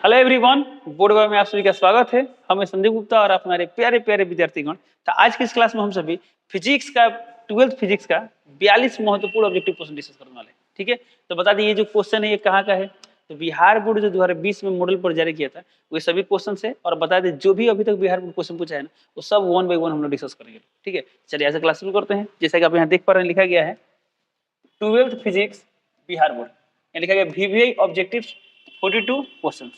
Hello everyone, board में आप सभी का स्वागत है। हमें संदीप गुप्ता और आप हमारे प्यारे प्यारे विद्यार्थीगण। तो आज की इस क्लास में हम सभी फिजिक्स का 12th फिजिक्स का 42 महत्वपूर्ण ऑब्जेक्टिव क्वेश्चन डिस्कस करने वाले हैं। ठीक है, तो बता दें ये जो क्वेश्चन है ये कहाँ का है। तो बिहार बोर्ड जो 2020 में मॉडल पर जारी किया था वो सभी क्वेश्चन है, और बता दें जो भी अभी तक बिहार बोर्ड क्वेश्चन पूछा है ना वो सब 1 बाय 1 हम लोग डिस्कस करेंगे। ठीक है, चलिए ऐसे क्लास शुरू करते हैं। जैसा कि आप यहाँ देख पा रहे हैं लिखा गया है 12th फिजिक्स बिहार बोर्ड, यहाँ लिखा गया VVI ऑब्जेक्टिव 42 क्वेश्चन।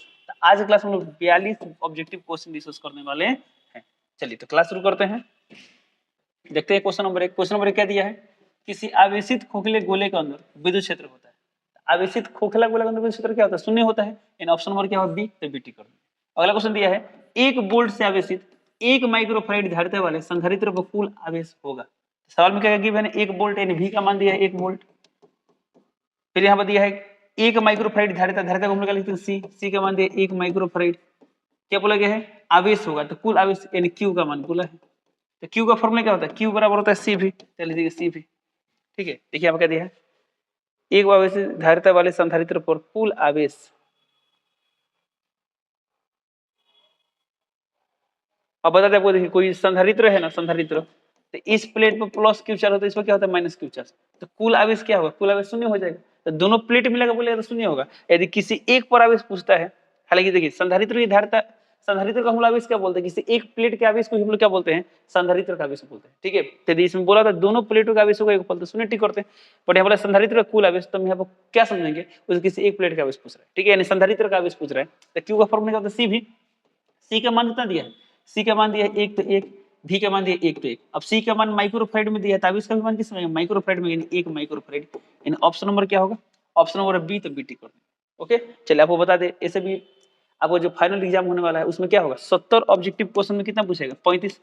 आज क्लास में हम लोग 42 ऑब्जेक्टिव क्वेश्चन डिस्कस करने वाले हैं। चलिए तो क्लास शुरू करते हैं। देखते हैं क्वेश्चन नंबर 1। क्वेश्चन नंबर 1 क्या दिया है, किसी आवेशित खोखले गोले के अंदर विद्युत क्षेत्र होता है। आवेशित खोखला गोले के अंदर विद्युत क्षेत्र क्या होता है, शून्य होता है। इन ऑप्शन नंबर क्या होगा, बी, तो बीटी कर देंगे। अगला क्वेश्चन दिया है, एक वोल्ट से आवेशित 1 माइक्रोफैराड धारिता वाले संधारित्र पर कुल आवेश होगा। सवाल में क्या गिवन है, 1 वोल्ट यानी V का मान दिया है 1 वोल्ट। फिर यहाँ पर दिया है 1 माइक्रोफैराड धारिता को हम लोग लिखते हैं सी का मान दिया 1 माइक्रोफैराड। क्या बोला गया है, आवेश होगा, तो कुल आवेश यानी Q का मान बोला है। तो Q का फॉर्मूला क्या होता है, Q बराबर होता है CV। चलिए देखिए CV। ठीक है, देखिए यहाँ क्या दिया है, एक आवेश धारिता वाले संधारित्र पर कुल आवेश अब बता दें आपको। देखिए कोई संधारित्र है ना, संधारित्र, तो इस प्लेट पर प्लस Q चार्ज होता है, इसमें क्या होता है माइनस Q चार्ज। तो कुल आवेश क्या होगा, कुल आवेश शून्य हो जाएगा। तो दोनों प्लेट मिलेगा बोलेगा तो शून्य होगा। यदि किसी एक पर आवेश पूछता है, हालांकि देखिए संधारित्र की धारिता, संधारित्र का मूल आवेश क्या बोलते हैं, किसी एक प्लेट के आवेश को हम लोग क्या बोलते हैं, संधारित्र का आवेश बोलते हैं। ठीक है, तो इसमें बोला था दोनों प्लेटों का आवेश होगा एक फल, तो शून्य टिक करते हैं। बट यहाँ बोला संधारित्र का कुल आवेश, तो हम यहाँ पर क्या समझेंगे, उसे किसी एक प्लेट का आवेश पूछ रहा है। ठीक है, यानी संधारित्र का आवेश पूछ रहा है, तो Q का फॉर्मूला क्या होता है CV। सी का मान कितना दिया है, सी का मान दिया है 1 तो 1, V का मान दिया 1 तो 1। अब सी का मान माइक्रोफैराड में दिया है, तब इसका भी मान किस में माइक्रोफैराड में, यानी 1 माइक्रोफैराड। यानी ऑप्शन नंबर क्या होगा, ऑप्शन नंबर बी, तो बीटी कर दें। ओके, चलिए आपको बता दें ऐसे भी आपको जो फाइनल एग्जाम होने वाला है उसमें क्या होगा, 70 ऑब्जेक्टिव क्वेश्चन में कितना पूछेगा, 35।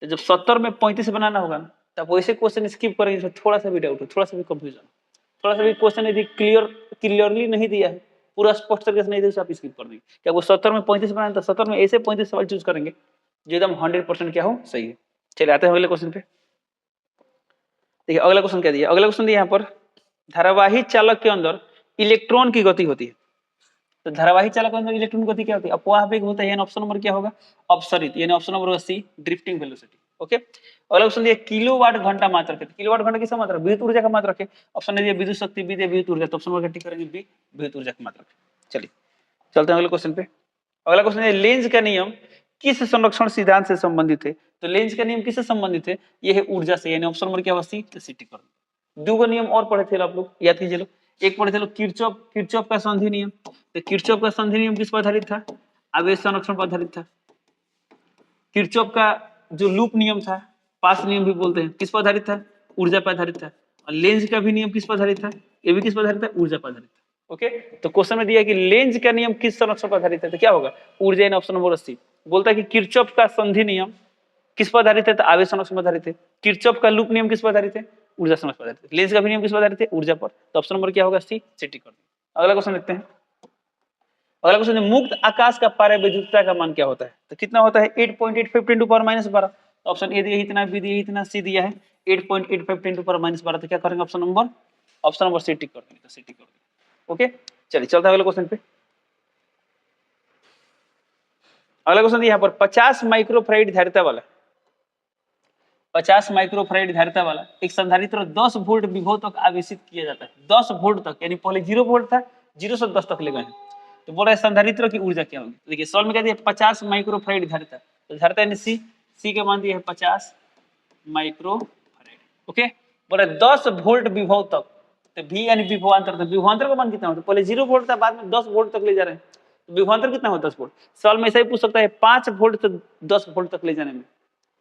तो जब 70 में 35 बनाना होगा ना, तब वैसे क्वेश्चन स्किप करेंगे जिसमें थोड़ा सा भी डाउट हो, थोड़ा सा भी कंफ्यूजन, थोड़ा सा भी क्वेश्चन यदि क्लियरली नहीं दिया है, पूरा स्पष्ट तरीके से नहीं दिया, आप स्किप कर देंगे। क्या वो 70 में 35 बनाना, तो 70 में ऐसे 35 सवाल चूज करेंगे जो एकदम 100% क्या हो, सही है। चलिए आते हैं अगले क्वेश्चन पे। देखिए अगला क्वेश्चन क्या दिया, अगला क्वेश्चन दिया यहाँ पर, धारावाही चालक के अंदर इलेक्ट्रॉन की गति होती है। तो धारावाही चालक के अंदर इलेक्ट्रॉन की गति क्या होती है, अपवाह वेग होता है, यानी ऑप्शन नंबर क्या होगा, अपसरित, यानी option number C, drifting velocity. Okay, अगला क्वेश्चन दिया, किलोवाट घंटा मात्रक है। किलोवाट घंटा किसका मात्रक, विद्युत ऊर्जा का मात्रक है। ऑप्शन दिया विद्युत शक्ति, बी दिया विद्युत ऊर्जा, तो ऑप्शन नंबर टिक करेंगे बी, विद्युत ऊर्जा का मात्रक। चलिए चलते हैं अगले क्वेश्चन पे। अगला क्वेश्चन है, लेंज का नियम किस संरक्षण सिद्धांत से संबंधित है। तो लेंज का नियम किससे संबंधित है, ये है ऊर्जा से, यानी ऑप्शन नंबर क्या होगा सी, तो सी टिक कर दो। दो नियम और पढ़े थे आप लोग, याद कीजिए लोग। एक पढ़े थे लोग किरचॉफ का संधि नियम। तो किरचॉफ का संधि नियम किस पर आधारित था, आवेश संरक्षण पर आधारित था। किरचॉफ का जो लूप नियम था, पास नियम भी बोलते हैं, किस पर आधारित था, ऊर्जा पर आधारित था। और लेंज का भी नियम किस पर आधारित था, ये भी किस पर आधारित था, ऊर्जा पर आधारित था। ओके, तो क्वेश्चन में दिया है कि लेंज का नियम किस संरक्षण पर आधारित है, तो क्या होगा, ऊर्जा, इन ऑप्शन नंबर सी। बोलता है कि किरचॉफ का संधि नियम किस पर आधारित है, तो आवेश संरक्षण पर आधारित है। किरचॉफ का लूप नियम किस पर आधारित है, ऊर्जा संरक्षण पर आधारित है। लेंज का भी नियम किस पर आधारित है, ऊर्जा पर, तो ऑप्शन नंबर क्या होगा सी, टिक कर दो। अगला क्वेश्चन देखते हैं। अगला क्वेश्चन है, मुक्त आकाश का पारविद्युतता का मान क्या होता है। तो कितना होता है, 8.85 × 10⁻12। ऑप्शन ए दिया इतना, बी दिया इतना, सी दिया है 8.85 × 10⁻12। तो क्या करेंगे, ऑप्शन नंबर सी टिक कर देंगे, तो सी टिक कर देंगे। ओके, चलिए चलते हैं अगले क्वेश्चन पे। अगला क्वेश्चन यहाँ पर 50 माइक्रोफैराड धारिता वाला, 50 माइक्रोफैराड धारिता वाला एक संधारित्र 10 वोल्ट विभव तक आवेशित किया जाता है। 10 वोल्ट तक, यानी पहले 0 वोल्ट था, 0 से 10 तक ले गए। तो बोल रहा है संधारित्र की ऊर्जा क्या होगी। देखिए सवाल में क्या दिया, 50 माइक्रोफैराड धारिता, तो धारिता यानी सी का मान दिया है 50 माइक्रोफैराड। ओके, बोल रहा है 10 वोल्ट विभव तक, तो V यानी विभवांतर, तो विभवांतर का मान कितना होता है, पहले 0 वोल्ट था, बाद में 10 वोल्ट तक ले जा रहे हैं, तो विभवांतर कितना होता है 10 वोल्ट। सवाल में ऐसा ही पूछ सकता है 5 वोल्ट से 10 वोल्ट तक ले जाने में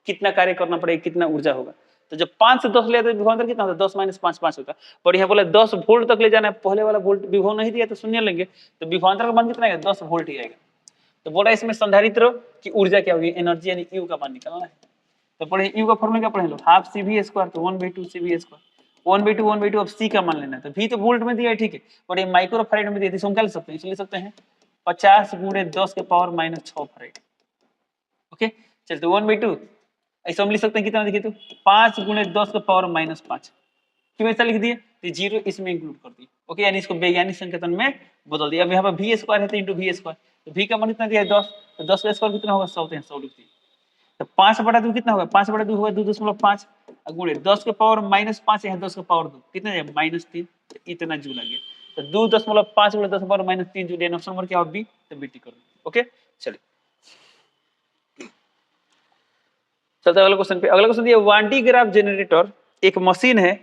कितना कार्य करना पड़ेगा, कितना ऊर्जा होगा। तो जब 5 से 10 ले जाते विभवांतर कितना होता है, 10 - 5 5 होता है। पर यहाँ बोला 10 वोल्ट तक ले जाना है, पहले वाला वोल्ट विभव नहीं दिया तो शून्य लेंगे, तो विभवांतर का मान कितना आएगा, 10 वोल्ट ही आएगा। तो बोला इसमें संधारित्र की ऊर्जा क्या होगी, एनर्जी, यानी यू का मान निकालना है। तो पढ़े यू का फॉर्मूला क्या पढ़े लो, हाफ CV², तो 1/2 CV², 1/2 अब सी का मान लेना है। तो V तो वोल्ट में दिया है, ठीक है, और ये माइक्रोफैराड में दिया है, तो हम क्या ले सकते हैं, इसलिए सकते हैं 50 × 10⁻⁻6 फैराड। ओके, चलिए तो 1/2 ऐसा हम लिख सकते हैं कितना, देखिए तो 5 × 10⁻⁻5। क्यों ऐसा लिख दिए, तो 0 इसमें इंक्लूड कर दिए। ओके, यानी इसको वैज्ञानिक संकेतन में बदल दिया। अब यहाँ पर V² है तो इंटू V², तो v का मान कितना दिया है 10, तो 10 का स्क्वायर कितना होगा 100, तो 100 लिख दिए। तो 5/2 कितना होगा, 5/2 होगा 2.5 गुणे 10 के पावर -5 है, 10 के पावर 2 कितना है -3, तो इतना जूल आ गया। तो 2.5 गुणे 10 के पावर -3 जूल, यानी ऑप्शन नंबर क्या होगा बी, तो बी टिक कर दो। ओके चलिए चलते अगले क्वेश्चन पे। अगला क्वेश्चन दिया वान डी ग्राफ जनरेटर एक मशीन है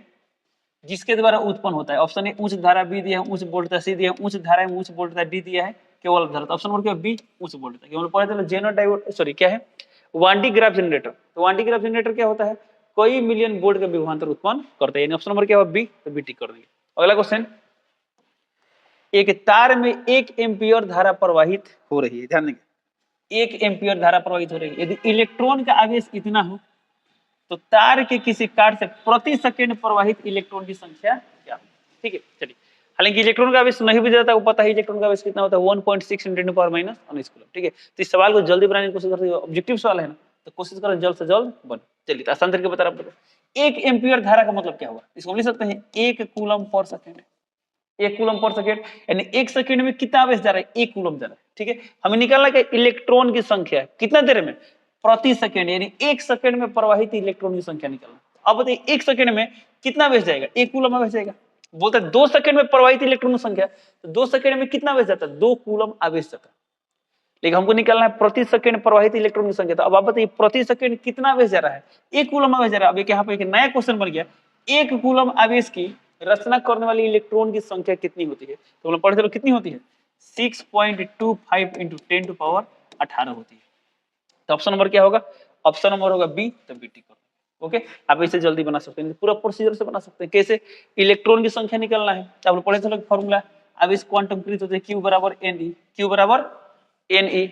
जिसके द्वारा उत्पन्न होता है। ऑप्शन ए उच्च धारा बी दिया है, उच्च वोल्टता सी दिया है, उच्च धारा है, उच्च वोल्टता डी दिया है, केवल धारा। ऑप्शन नंबर क्या है बी, उच्च वोल्टता। केवल पढ़े थे जेनो डायोड, सॉरी क्या है वान डी ग्राफ जनरेटर। तो वान डी ग्राफ जनरेटर क्या होता है, कई मिलियन वोल्ट का विभवांतर उत्पन्न करता है, यानी ऑप्शन नंबर क्या होगा बी, तो बी टिक कर देंगे। अगला क्वेश्चन, एक तार में 1 एम्पियर धारा प्रवाहित हो रही है, ध्यान देंगे 1 एम्पियर धारा प्रवाहित हो रही है। यदि इलेक्ट्रॉन का आवेश इतना हो तो तार के किसी कार्ड से प्रति सेकंड प्रवाहित इलेक्ट्रॉन की संख्या क्या है। ठीक है चलिए, हालांकि इलेक्ट्रॉन का आवेश नहीं भी जाता, वो पता है इलेक्ट्रॉन का आवेश कितना होता है 1.6 × 10⁻⁻⁰ कूलम। ठीक है, तो इस सवाल को जल्दी बनाने की कोशिश करते, ऑब्जेक्टिव सवाल है ना, तो कोशिश करो जल्द से जल्द बन। चलिए तो आसान तरीके बता रहा हूं। 1 एम्पियर धारा का मतलब क्या होगा, इसको लिख सकते हैं 1 coulomb per second. 1 coulomb per second यानी 1 सेकंड में कितना आवेश जा रहा है, 1 कूलम जा रहा है। ठीक है, हमें निकालना है कि इलेक्ट्रॉन की संख्या कितना देर में, प्रति सेकंड, यानी 1 सेकंड में प्रवाहित इलेक्ट्रॉन की संख्या निकालना। अब बताइए 1 सेकंड में कितना आवेश जाएगा, 1 कूलम आवेश जाएगा। बोलता है 2 सेकंड में प्रवाहित इलेक्ट्रॉन की संख्या, तो 2 सेकंड में कितना आवेश जाता है, 2 कूलम आवेश जाता है। लेकिन हमको निकालना है प्रति सेकंड प्रवाहित इलेक्ट्रॉन की संख्या। तो अब आप बताइए प्रति सेकंड कितना आवेश जा रहा है, 1 कूलम आवेश जा रहा है। अब एक यहाँ पे एक नया क्वेश्चन बन गया, 1 कूलम आवेश की रचना करने वाली इलेक्ट्रॉन की संख्या कितनी होती है। तो हम लोग पढ़े थे कितनी होती है, 6.25 × 10⁻18 होती है। तो ऑप्शन नंबर क्या होगा, ऑप्शन नंबर होगा बी, तो बी टिक करो। ओके, आप इसे जल्दी बना सकते हैं, पूरा प्रोसीजर से बना सकते हैं। कैसे, इलेक्ट्रॉन की संख्या निकालना है, आप लोग पढ़े थे फॉर्मूला, अब इस क्वांटम कृत होते हैं Q बराबर Ne, Q बराबर Ne।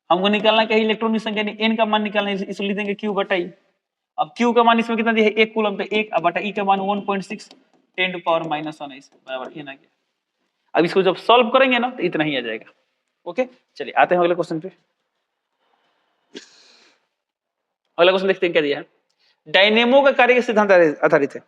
हमको निकालना क्या है इलेक्ट्रॉन की संख्या, n का मान निकालना है, इसलिए लिख देंगे Q/E। अब Q का मान इसमें कितना दिया है 1 कूलम, तो 1 बटा E का मान 1.6 × 10⁻⁻⁰ बराबर n आ गया। अब इसको जब सॉल्व करेंगे ना तो इतना ही आ जाएगा। ओके चलिए आते हैं अगले क्वेश्चन पे। अगला क्वेश्चन देखते हैं क्या दिया है, डायनेमो का कार्य के सिद्धांत आधारित है।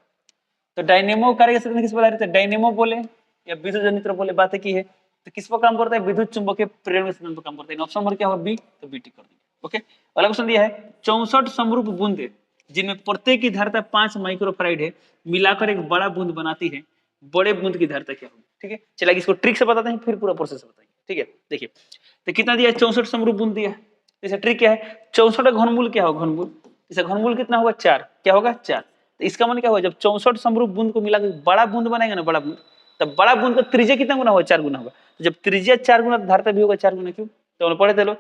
तो डायनेमो कार्य के सिद्धांत किस पर आधारित है, डायनेमो बोले या विद्युत जनित्र बोले, बातें की है तो किस पर काम करता है, विद्युत चुंबकीय प्रेरण के सिद्धांत पर काम करता है। ऑप्शन नंबर क्या होगा बी, तो बी टिक कर देंगे। ओके अगला क्वेश्चन दिया है 64 समरूप बूंदे जिनमें प्रत्येक की धारिता 5 माइक्रोफैराड है, मिलाकर एक बड़ा बूंद बनाती है, बड़े बूंद की धारिता क्या होगी। ठीक है चलिए इसको ट्रिक से बताते हैं, फिर पूरा प्रोसेस बताएंगे। ठीक है देखिए, तो कितना दिया है 64 समरूप बूंद दिया है। जैसे ट्रिक क्या है, 64 घनमूल क्या होगा, घनमूल जैसे घनमूल कितना होगा 4, क्या होगा 4। तो इसका मतलब क्या होगा, जब 64 समरूप बूंद को मिलाकर बड़ा बूंद बनाएगा ना, बड़ा बूंद, तब बड़ा बूंद का त्रिज्या कितना गुना होगा, 4 गुना होगा। तो जब त्रिज्या 4 गुना, धारिता भी होगा 4 गुना। क्यों, तो हम पढ़े थे लोग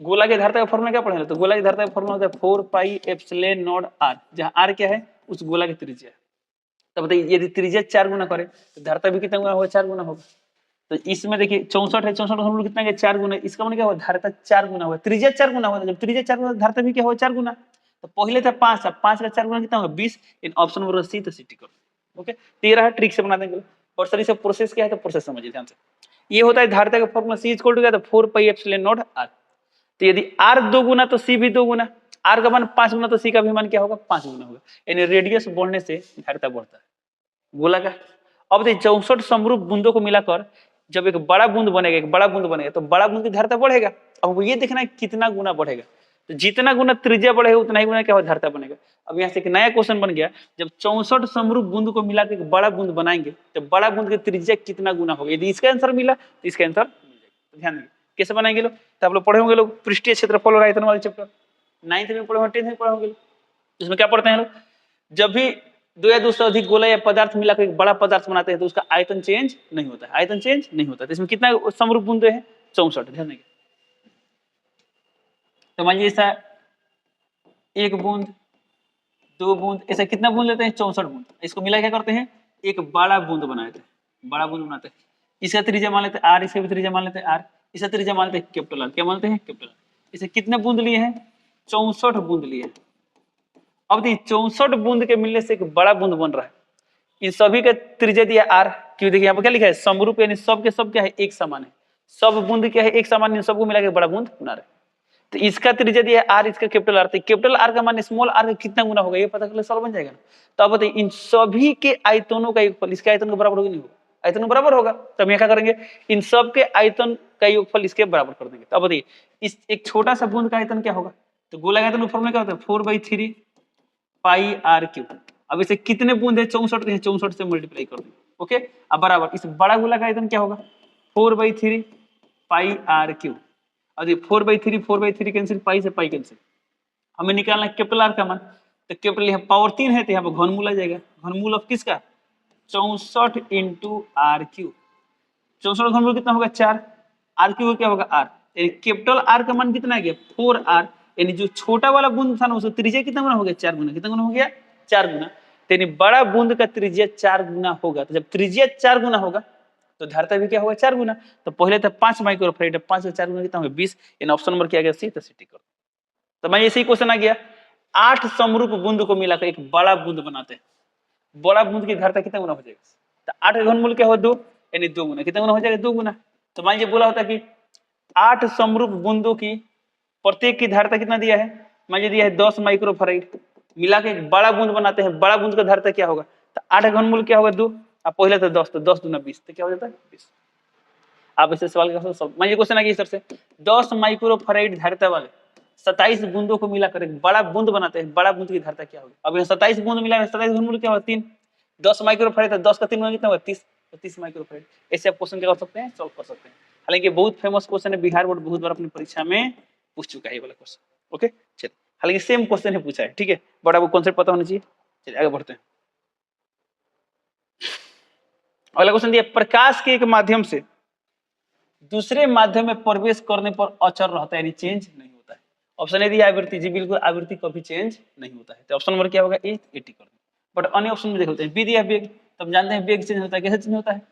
गोला की धारिता का फॉर्मूला क्या पढ़े, तो गोला की धारिता का फॉर्मूला होता है 4πε0r, जहां r क्या है उस गोला की त्रिज्या। तब बताइए यदि त्रिज्या 4 गुना करे तो धारिता भी कितना गुना होगा, 4 गुना होगा। तो इसमें देखिए 64 है, 64 हम लोग कितना गया 4 गुना, इसका मतलब क्या होगा धारिता 4 गुना होगा, त्रिज्या 4 गुना होगा। जब त्रिज्या 4 गुना धारिता भी क्या होगा 4 गुना। तो पहले था 5, अब 5 का 4 गुना कितना होगा 20। इन ऑप्शन नंबर सी, तो सी टिक करो। ओके तो ये रहा ट्रिक से बना देंगे। और सर इसका प्रोसेस क्या है, तो प्रोसेस समझिए ध्यान से। ये होता है धारिता का फॉर्मूला C इक्वल टू क्या, तो 4πε0r। तो यदि r 2 गुना तो C भी 2 गुना, r का मान 5 गुना तो C का भी मान क्या होगा 5 गुना होगा। यानी रेडियस बढ़ने से धारिता बढ़ता है गोला का। अब देखिए 64 समरूप बूंदों को मिलाकर जब एक बड़ा बूंद बनेगा, एक बड़ा बूंद बनेगा, तो बड़ा बूंद की धारिता बढ़ेगा। अब ये देखना है कितना गुना बढ़ेगा, तो जितना गुना त्रिज्या बढ़ेगा उतना ही गुना क्या होगा धारिता बनेगा। अब यहाँ से एक नया क्वेश्चन बन गया, जब 64 समरूप बूंद को मिलाकर एक बड़ा बूंद बनाएंगे तो बड़ा बूंद की त्रिज्या कितना गुना होगा। यदि इसका आंसर मिला तो इसका आंसर मिल जाएगा। तो ध्यान देंगे कैसे बनाएंगे लोग, तो आप लोग पढ़े होंगे लोग पृष्ठीय क्षेत्रफल और आयतन वाले चैप्टर 9th में पढ़े होंगे, 10th में पढ़े होंगे। इसमें क्या पढ़ते हैं लोग, जब भी 2 या 2 से अधिक गोला या पदार्थ मिलाकर एक बड़ा पदार्थ बनाते हैं तो उसका आयतन चेंज नहीं होता है, आयतन चेंज नहीं होता। तो इसमें कितना समरूप बूंदे हैं 64। ध्यान देंगे, तो मान लीजिए ऐसा 1 बूंद 2 बूंद, ऐसा कितना बूंद लेते हैं 64 बूंद। इसको मिला क्या करते हैं, एक बड़ा बूंद बनाते हैं, बड़ा बूंद बनाते हैं। इसका त्रिज्या मान लेते हैं r, इसका भी त्रिज्या मान लेते हैं r, इसका त्रिज्या मान लेते हैं कैपिटल R। क्या मानते हैं कैपिटल R। इसे कितने बूंद लिए हैं 64 बूंद लिए। अब देखिए 64 बूंद के मिलने से एक बड़ा बूंद बन रहा है। इन सभी का त्रिज्या दिया r। क्यों, देखिए यहाँ पर क्या लिखा है समरूप, यानी सब के सब क्या है एक समान है, सब बूंद क्या है एक समान, इन सबको मिला के बड़ा बूंद बना रहे। तो इसका त्रिज्या दिया है r, इसका कैपिटल R। तो कैपिटल R का मान स्मॉल r का कितना गुना होगा ये पता कर ले, सॉल्व बन जाएगा ना। तो अब बताइए इन सभी के आयतनों का योगफल इसके आयतन के बराबर होगा नहीं होगा, आयतन बराबर होगा। तो हम क्या करेंगे, इन सब के आयतन का योगफल इसके बराबर कर देंगे। तो अब बताइए इस एक छोटा सा बूंद का आयतन क्या होगा, तो गोला का आयतन फॉर्मूला क्या होता है 4/3 पाई आर क्यूब। अब इसे कितने बूंद है 64 है, 64 से मल्टीप्लाई कर देंगे। ओके, अब बराबर इस बड़ा गोला का आयतन क्या होगा 4/3 पाई आर क्यूब। और ये 4/3 कैंसिल, पाई से पाई कैंसिल, हमें निकालना है कैपिटल आर का मान। तो कैपिटल यहाँ पावर 3 है तो यहाँ पर घनमूल आ जाएगा, घनमूल ऑफ किसका 64 इंटू आर क्यूब। 64 घनमूल कितना होगा 4, आर क्यूब क्या होगा आर, यानी कैपिटल आर का मान कितना आ गया 4r, यानी जो छोटा वाला बूंद था ना उसका त्रिज्या कितना गुना हो गया 4 गुना, कितना गुना हो गया 4 गुना। यानी बड़ा बूंद का त्रिज्या 4 गुना होगा। तो जब त्रिज्या 4 गुना होगा तो धारिता भी क्या होगा 4 गुना। तो पहले था 5 माइक्रोफैराड, 5 का 4 गुना कितना होगा 20, यानी ऑप्शन नंबर क्या आ गया सी, तो सी टिक कर। तो मैं ऐसे ही क्वेश्चन आ गया 8 समरूप बूंद को मिलाकर एक बड़ा बूंद बनाते हैं, बड़ा बूंद की धारिता कितना गुना हो जाएगा, तो 8 का घनमूल क्या हो 2, यानी 2 गुना, कितना गुना हो जाएगा 2 गुना। तो मान लीजिए बोला होता कि 8 समरूप बूंदों की प्रत्येक की धारिता कितना दिया है, मान लीजिए दिया है 10 माइक्रोफैराड, मिला के एक बड़ा बूंद बनाते हैं, बड़ा बूंद का धारिता क्या होगा, तो 8 का घनमूल क्या होगा 2, अब पहले तो 10, तो 10 दूना 20, तो क्या हो जाता है 20। आप इसे सवाल का सॉल्व, मान लीजिए क्वेश्चन आ गया इस तरह से 10 माइक्रोफैराड धारिता वाले 27 बूंदों को मिलाकर एक बड़ा बूंद बनाते हैं, बड़ा बूंद की धारिता क्या होगी। अब यहाँ 27 बूंद मिला, 27 घनमूल क्या होगा 3, 10 माइक्रोफैराड, 10 का 3 गुना कितना होगा 30, 30 माइक्रोफैराड। ऐसे आप क्वेश्चन क्या कर सकते हैं सॉल्व कर सकते हैं। हालांकि बहुत फेमस क्वेश्चन है, बिहार बोर्ड बहुत बार अपनी परीक्षा में पूछ चुका है ये वाला क्वेश्चन। ओके चलिए, हालांकि सेम क्वेश्चन है पूछा है, ठीक है, बट आपको कॉन्सेप्ट पता होना चाहिए। चलिए आगे बढ़ते हैं। अगला क्वेश्चन दिया प्रकाश के एक माध्यम से दूसरे माध्यम में प्रवेश करने पर अचर रहता है, यानी चेंज नहीं होता है। ऑप्शन ए दिया आवृत्ति, जी बिल्कुल आवृत्ति कभी चेंज नहीं होता है, तो ऑप्शन नंबर क्या होगा ए, 80 कर दें। बट अन्य ऑप्शन में देख लेते हैं, बी दिया वेग, तब जानते हैं वेग चेंज होता है, कैसे चेंज होता है,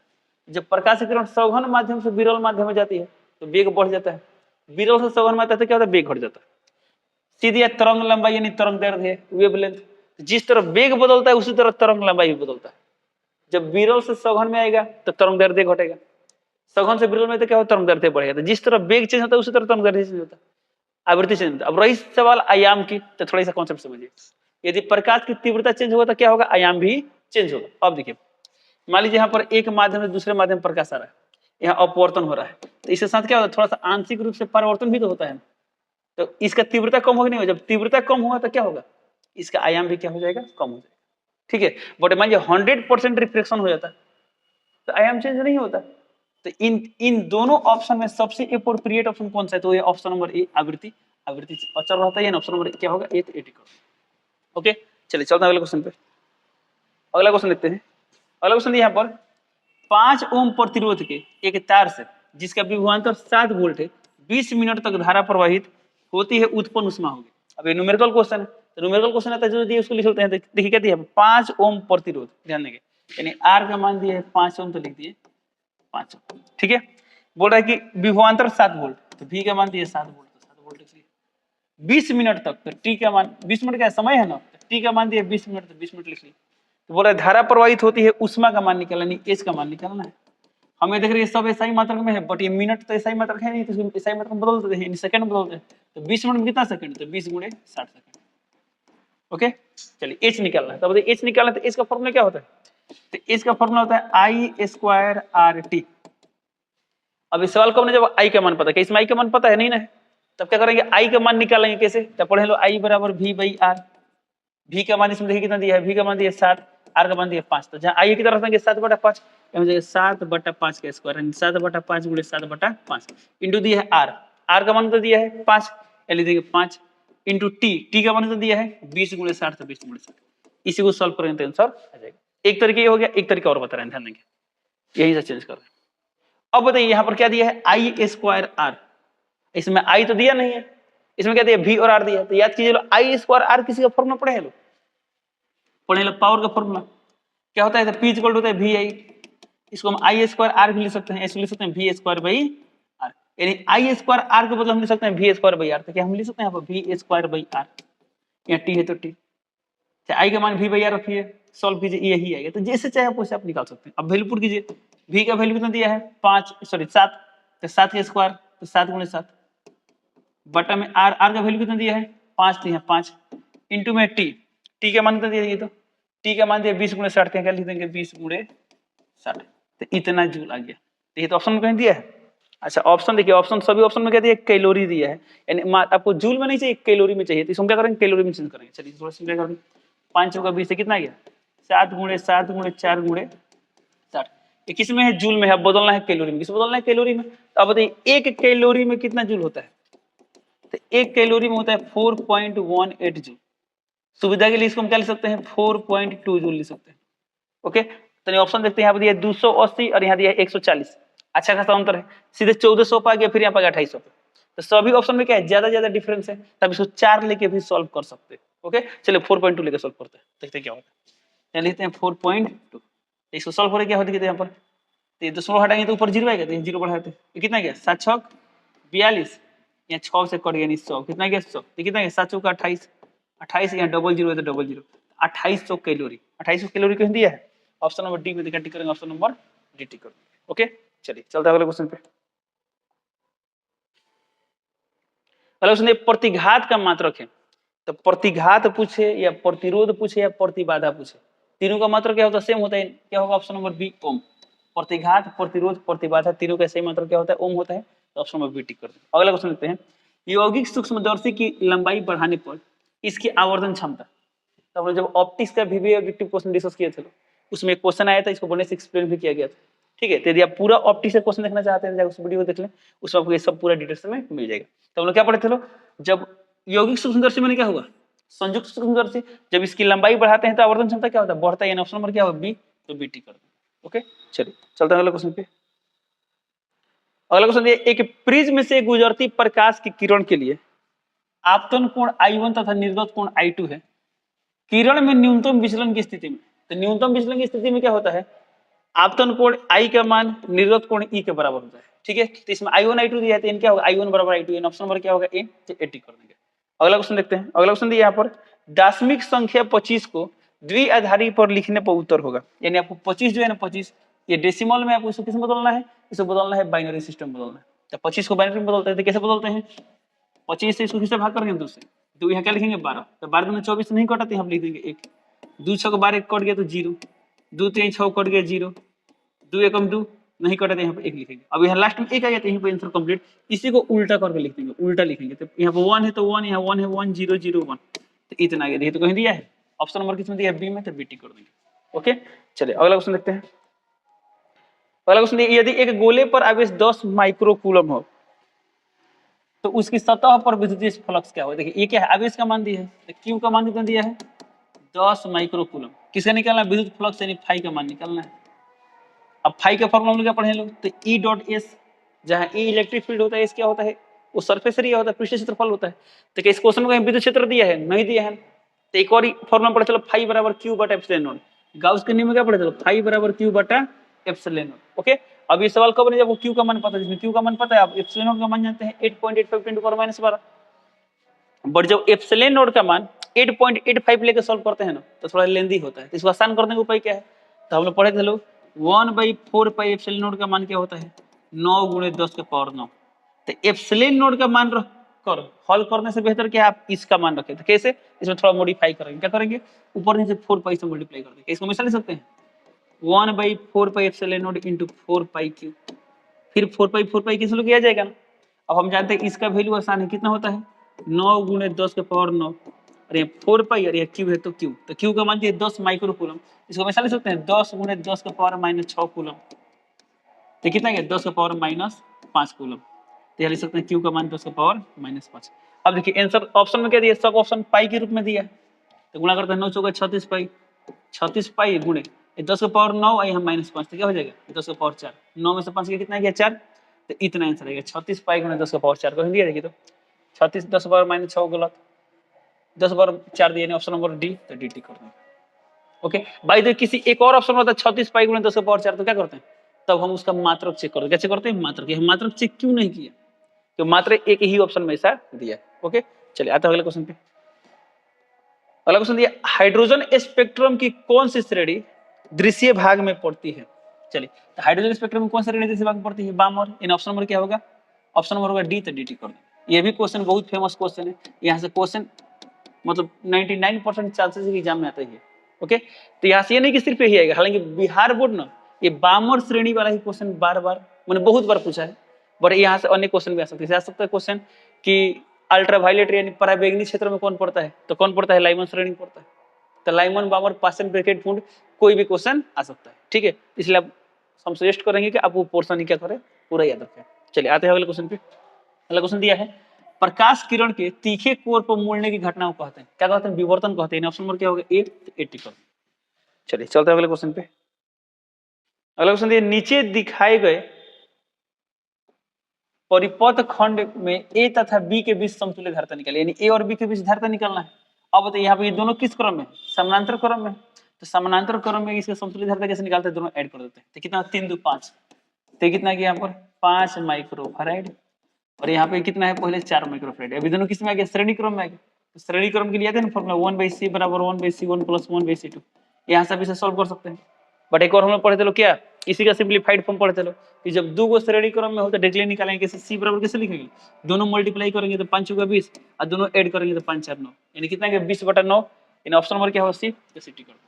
जब प्रकाश की किरण सघन माध्यम से विरल माध्यम में जाती है तो वेग बढ़ जाता है, विरल से सघन में आता है तो क्या होता है वेग घट जाता है। सीधी तरंग लंबाई यानी तरंग दैर्ध्य है, वेवलेंथ, जिस तरह वेग बदलता है उसी तरह तरंग लंबाई भी बदलता है। जब विरल से सघन में आएगा तो तरंग दैर्ध्य घटेगा, सघन से विरल में तो क्या होता है तरंग दैर्ध्य बढ़ेगा। तो जिस तरह वेग चेंज होता है उसी तरह तरंग दैर्ध्य चेंज होता है, आवृत्ति चेंज होता है। अब रही सवाल आयाम की, तो थोड़ा सा कॉन्सेप्ट समझिए, यदि प्रकाश की तीव्रता चेंज होगा तो क्या होगा आयाम भी चेंज होगा। अब देखिए मान लीजिए यहाँ पर एक माध्यम से दूसरे माध्यम में प्रकाश आ रहा है, यहाँ अपवर्तन हो रहा है, तो इसके साथ क्या होता है थोड़ा सा आंशिक रूप से परावर्तन भी तो होता है, तो इसका तीव्रता कम होगी नहीं, जब तीव्रता कम होगा तो क्या होगा इसका आयाम भी क्या हो जाएगा कम हो जाएगा, ठीक है। बट मान लीजिए 100% रिफ्लेक्शन हो जाता है तो आयाम चेंज नहीं होता। तो इन दोनों ऑप्शन में सबसे एप्रोप्रिएट ऑप्शन कौन सा है, तो ये ऑप्शन नंबर ए आवृत्ति, आवृत्ति अचर रहता है, ऑप्शन नंबर क्या होगा ए, 80 करोड़। ओके चलिए चलते हैं अगले क्वेश्चन पे। अगला क्वेश्चन देखते हैं। अगला क्वेश्चन यहाँ पर 5 ओम प्रतिरोध के एक तार से जिसका विभवांतर 7 वोल्ट है 20 मिनट तक धारा प्रवाहित होती है, उत्पन्न ऊष्मा होगी। अब ये न्यूमेरिकल क्वेश्चन है, तो न्यूमेरिकल क्वेश्चन आता है जो दिया उसको लिख लेते हैं। देखिए क्या दिया 5 ओम प्रतिरोध, ध्यान देंगे, यानी आर का मान दिया है 5 ओम, तो लिख दिए 5 ओम, ठीक है। बोल रहा है कि विभवांतर 7 वोल्ट, तो वी का मान दिया 7 वोल्ट, तो 7 वोल्ट लिख लिए 20 मिनट तक, तो टी का मान 20 मिनट का समय है ना, तो टी का मान दिया 20 मिनट, तो 20 मिनट लिख लिए। तो बोल रहा है धारा प्रवाहित होती है, उष्मा का मान निकालना, नहीं एच का मान निकालना है। हमें देख रहे हैं सब ऐसा ही मात्रक में है, बट ये मिनट तो ऐसा ही मात्रक है नहीं, तो ऐसा ही मात्रक में बदल देते हैं, सेकंड में बदलते हैं। तो 20 मिनट में कितना सेकंड, तो 20 गुणे 60 सेकंड। ओके चलिए एच निकालना है, तो बताइए एच निकालना, तो एच का फॉर्मूला क्या होता है, तो एच का फॉर्मूला होता है आई स्क्वायर आर टी। अब इस सवाल को हमने जब आई का मान पता, इसमें आई का मान पता है नहीं ना, तब क्या करेंगे आई का मान निकालेंगे कैसे, तब पढ़े लो आई बराबर वी बाई आर। वी का मान इसमें देखिए कितना दिया है, वी का मान दिया 7, आर का मान दिया 5, तो जहाँ आई की तरफ रखेंगे 7/5, 7/5 का स्क्वायर 7/5 गुणे 7/5 इंटू दिया है आर, आर का मान तो दिया है 5, यानी देखिए 5 इंटू टी, टी का मान तो दिया है 20 गुणे 60, तो 20 गुणे 60। इसी को सॉल्व करेंगे तो आंसर आ जाएगा। एक तरीके ये हो गया, एक तरीका और बता रहे हैं, ध्यान देंगे, यही से चेंज कर रहे हैं। अब बताइए यहाँ पर क्या दिया है आई स्क्वायर आर, इसमें आई तो दिया नहीं है, इसमें क्या दिया वी और आर दिया, तो याद कीजिए लो आई स्क्वायर आर किसी का फॉर्मूला पढ़े लो, पढ़े लो पावर का फॉर्मूला क्या होता है, पी इक्वल होता है वी आई, इसको हम आई स्क्वायर आर भी लिख सकते हैं, ऐसे लिख सकते हैं वी स्क्वायर बाई आर, यानी आई स्क्वायर आर के बदले हम लिख सकते हैं वी स्क्वायर बाई आर, तो क्या हम लिख सकते हैं यहाँ पर वी स्क्वायर बाई आर, यहाँ टी है तो टी, आई का मान वी बाई आर रखिए, सॉल्व कीजिए यही आएगा, तो जैसे चाहे आप वैसे आप निकाल सकते हैं। अब वैल्यू पुट कीजिए, वी का वैल्यू कितना दिया है 7, तो 7 का स्क्वायर तो 7 गुणे 7 बटा में आर, आर का वैल्यू कितना दिया है 5, तो यहाँ 5 इंटू में टी, टी का मान कितना दिया, तो टी का मान दिया 20 गुणे 60, क्या लिख देंगे 20 गुणे 60, तो इतना जूल आ गया। तो ये तो ऑप्शन में कहीं दिया है, अच्छा ऑप्शन देखिए, ऑप्शन सभी ऑप्शन में क्या दिया, कैलोरी दिया है, यानी आपको जूल में नहीं चाहिए, कैलोरी में चाहिए, तो इसको हम क्या करेंगे, कैलोरी में चेंज करेंगे। चलिए थोड़ा सिंपल कर दें, 5 चौका 20 से कितना गया, 7 गुणे 7 गुणे 4 गुणे 60। ये किस में है, जूल में है, अब बदलना है कैलोरी में, किस बदलना है, कैलोरी में। तो अब बताइए एक कैलोरी में कितना जूल होता है, तो एक कैलोरी में होता है 4.18 जूल। सुविधा के लिए इसको हम क्या लिख सकते हैं, 4.2 जूल लिख सकते हैं। ओके, तो ऑप्शन देखते हैं, यहाँ पर दिया 280 और यहाँ दिया 140, अच्छा खासा अंतर है, सीधे 1400 पे आ गया, फिर यहाँ पर 2800 पे। तो सभी ऑप्शन में क्या है, ज्यादा डिफरेंस है, तब इसको 4 लेके भी सॉल्व कर सकते हैं। ओके, चलिए 4.2 लेके सॉल्व करते हैं, देखते हैं क्या होता है। लिखते हैं 4.2, इसको सॉल्व करें क्या होता है, यहाँ पर तो ये दशमलव हटाएंगे तो ऊपर जीरो आएगा, तो ये जीरो बढ़ाते हैं, कितना गया 7 छक 42, यहाँ 6 से कट गया 100, कितना गया 100, तो कितना गया 7 चौका 28, 28 यहाँ डबल जीरो है तो डबल जीरो, 2800 कैलोरी, 2800 कैलोरी कहीं दिया है, ऑप्शन नंबर डी में देखा, टिक करेंगे, ऑप्शन नंबर डी टिक करेंगे। ओके, चलिए चलते हैं अगले क्वेश्चन पे। अगला क्वेश्चन, प्रतिघात का मात्रक है, तो प्रतिघात पूछे या प्रतिरोध पूछे या प्रतिबाधा पूछे, तीनों का मात्रक क्या होता है, सेम होता है, क्या होगा, ऑप्शन नंबर बी ओम। प्रतिघात, प्रतिरोध, प्रतिबाधा, तीनों का सेम मात्रक क्या होता है, ओम होता है, तो ऑप्शन नंबर बी टिक कर दें। अगला क्वेश्चन लेते हैं, यौगिक सूक्ष्मदर्शी की लंबाई बढ़ाने पर इसकी आवर्धन क्षमता, तो हमने जब ऑप्टिक्स का वीवी ऑब्जेक्टिव क्वेश्चन डिस्कस किए थे, उसमें एक क्वेश्चन आया था, इसको बढ़िया से एक्सप्लेन भी किया गया था। ठीक है, तो यदि आप पूरा ऑप्टिक्स का क्वेश्चन देखना चाहते हैं, उस वीडियो को देख लें, उसमें आपको ये सब पूरा डिटेल्स में मिल जाएगा। तो हम लोग क्या पढ़े थे लोग, जब यौगिक सूक्ष्मदर्शी में क्या हुआ, संयुक्त सूक्ष्मदर्शी, जब इसकी लंबाई बढ़ाते हैं तो आवर्धन क्षमता क्या होता है, बढ़ता है, ऑप्शन नंबर क्या होगा, बी, तो बी टी कर दें। ओके, चलिए चलते हैं अगले क्वेश्चन पे। अगला क्वेश्चन ये, एक प्रिज्म से गुजरती प्रकाश की किरण के लिए आपतन कोण I1 तथा निर्गत कोण I2 है, किरण में न्यूनतम विचलन की स्थिति में, तो न्यूनतम विचलन की स्थिति में क्या होता है, आपतन कोण I का मान निर्गत कोण E के बराबर होता है। ठीक है, तो इसमें I1 I2 दिया है, तो इन क्या होगा, I1 बराबर I2, ऑप्शन नंबर क्या होगा, ए, तो ए टिक कर देंगे। अगला क्वेश्चन देखते हैं, अगला क्वेश्चन दिया यहाँ पर, दशमिक संख्या 25 को द्विआधारी पर लिखने पर उत्तर होगा, यानी आपको 25 जो है ना, 25 ये डेसिमल में आपको इसको किस में बदलना है, इसको बदलना है बाइनरी सिस्टम बदलना है। तो 25 को बाइनरी में बदलते हैं, तो कैसे बदलते हैं, 25 से इसको किससे भाग करेंगे, 2 से, तो यहाँ क्या लिखेंगे 12, तो 12 में 24 नहीं कटाते, हम लिख देंगे 1, 2 6 12 कट गया तो 0, 2 3 6 कट गया 0, 2 1 2 नहीं कटाते, यहाँ पे 1 लिखेंगे। अब यहाँ लास्ट में 1 आ गया, तो यहीं पे आंसर कंप्लीट, इसी को उल्टा करके लिख देंगे, उल्टा लिखेंगे, तो यहाँ पे 1 है तो 1, यहाँ 1 है 1 0 0 1, तो इतना आ गया, देखिए तो कहीं दिया है, ऑप्शन नंबर किसमें दिया है, बी में, तो बी टिक कर देंगे। ओके, चलिए अगला क्वेश्चन देखते हैं। अगला क्वेश्चन, यदि एक गोले पर आवेश 10 माइक्रो कूलम हो तो उसकी सतह पर विद्युतीय फ्लक्स क्या हो, देखिए ये क्या है, आवेश का मान दिया है, तो क्यू का मान कितना दिया है, 10 माइक्रो कूलम, किसका निकालना है, विद्युत फ्लक्स यानी फाई का मान निकालना है। अब फाई का फॉर्मूला हम लोग क्या पढ़े लोग, तो ई डॉट एस, जहां ई इलेक्ट्रिक फील्ड होता है, एस क्या होता है, वो सरफेस एरिया होता है, पृष्ठ क्षेत्रफल होता है। तो क्या इस क्वेश्चन में कहीं विद्युत क्षेत्र दिया है, नहीं दिया है, तो एक और फॉर्मूला पढ़े चलो, फाई बराबर क्यू बटा एप्सिलॉन नॉट, गाउस के नियम में क्या पढ़े चलो, फाई बराबर क्यू बटा एप्सिलॉन नॉट। ओके, अब ये सवाल कब नहीं, जब क्यू का मान पता है, जिसमें क्यू का मान पता है, आप एप्सिलॉन नॉट का मान जानते हैं 8.85 × 10⁻12, बट जब एप्सिलॉन नॉट का मान 8.85 लेके सॉल्व करते हैं ना, तो थोड़ा लेंदी होता है, तो इसको आसान करने का उपाय क्या है, तो हम लोग पढ़े थे लोग 1/4 पाई एप्सिलॉन नॉट का मान क्या होता है, 9 × 10⁻9, तो एप्सिलॉन नॉट का मान रख कर हल करने से बेहतर क्या आप इसका मान रखें, तो कैसे, इसमें थोड़ा मॉडिफाई करेंगे, क्या करेंगे, ऊपर नीचे 4 पाई से मल्टीप्लाई कर देंगे, इसको मिसाल ले सकते हैं 1/4 pi epsilon not × 4 pi Q, फिर 4 पाई कैंसिल किया जाएगा ना। अब हम जानते हैं इसका वैल्यू आसान है, कितना होता है 9 × 10⁻9, और ये 4 पाई और ये क्यू है, तो क्यू का मान दिया 10 माइक्रो कूलम, इसको हमेशा ले सकते हैं 10 × 10⁻6 कूलम, तो कितना गया 10⁻5 कूलम, तो यहाँ लिख सकते हैं क्यू का मान 10⁻5। अब देखिए आंसर ऑप्शन में क्या दिया, सब ऑप्शन पाई के रूप में दिया है, तो गुणा करते हैं 9 चौका 36 पाई, 36 पाई गुणे 10⁻9 और यहाँ -5, तो क्या हो जाएगा 10⁻4, 9 में से 5 कितना गया 4, तो इतना आंसर आएगा 36 पाई गुणे 10⁻4 को हिंदी देखिए, तो 36 10⁻6 गलत, 10⁻4 दिया, ऑप्शन नंबर डी, तो डी टिक कर देंगे। ओके भाई, तो किसी एक और ऑप्शन होता है 36 पाई गुणे 10⁻4, तो क्या करते हैं, तब हम उसका मात्रक चेक करते हैं, कैसे करते हैं, मात्रक, हम मात्रक चेक क्यों नहीं किया, तो मात्र एक ही ऑप्शन में ऐसा दिया है। ओके, चलिए आते हैं अगले क्वेश्चन पे। अगला क्वेश्चन दिया, हाइड्रोजन स्पेक्ट्रम की कौन सी श्रेणी दृश्य भाग में पड़ती है, चलिए तो हाइड्रोजन स्पेक्ट्रम में कौन सी श्रेणी दृश्य भाग में पड़ती है, बामर, इन ऑप्शन नंबर क्या होगा, ऑप्शन नंबर होगा डी, तो डी टिक कर दें। ये भी क्वेश्चन बहुत फेमस क्वेश्चन है, यहाँ से क्वेश्चन मतलब 99% चांसेस एग्जाम में आता है। ओके, तो यहाँ से ये नहीं कि सिर्फ यही आएगा, हालांकि बिहार बोर्ड ना ये बामर श्रेणी वाला ही क्वेश्चन बार बार मैंने बहुत बार पूछा है, बट यहाँ से अन्य क्वेश्चन भी आ सकते हैं। आ सकता है क्वेश्चन कि अल्ट्रावायलेट यानी पराबैंगनी क्षेत्र में कौन पड़ता है, तो कौन पड़ता है, लाइमन श्रेणी पड़ता है। तो लाइमन बामर पासन ब्रैकेट फूड कोई भी क्वेश्चन आ सकता है, ठीक है। इसलिए आप हम सजेस्ट करेंगे कि आप वो पोर्शन ही क्या करें, पूरा याद रखें। चलिए आते हैं अगले क्वेश्चन पे। अगला क्वेश्चन दिया है प्रकाश किरण के तीखे कोर पर मुड़ने की घटना को कहते हैं, क्या कहते हैं, विवर्तन कहते हैं। ऑप्शन नंबर क्या होगा, ए, 80। चलिए चलते हैं अगले क्वेश्चन पे। अगला क्वेश्चन दिया नीचे दिखाए गए परिपथ खंड में ए तथा बी के बीच समतुल्य धारिता निकाले, यानी ए और बी के बीच धारिता निकालना है। अब बताइए यहाँ पे ये दोनों किस क्रम में, समानांतर क्रम में। तो समानांतर क्रम में इसका समतुल्य धारिता कैसे निकालते हैं, दोनों ऐड कर देते हैं। तो कितना 3 2 5, तो कितना किया यहाँ पर 5 माइक्रोफैराड, और यहाँ पे कितना है पहले 4 माइक्रोफैराड। अभी दोनों किस में आ गया, श्रेणी क्रम में आ गया। तो श्रेणी क्रम के लिए आते हैं ना फॉर्मूला 1/c बराबर 1/c1 प्लस 1/c2। यहाँ से आप इसे सॉल्व कर सकते हैं। बट एक और हम लोग पढ़े थे लोग क्या, इसी का सिंपलीफाइड फॉर्म पढ़े थे लोग कि जब दो गो श्रेणी क्रम में हो तो डायरेक्टली निकालेंगे कैसे, c बराबर कैसे लिखेंगे, दोनों मल्टीप्लाई करेंगे तो 5 होगा 20 और दोनों ऐड करेंगे तो 5 4 9, यानी कितना है 20/9। इन ऑप्शन नंबर क्या होगा, सी, तो सी टिक कर दो।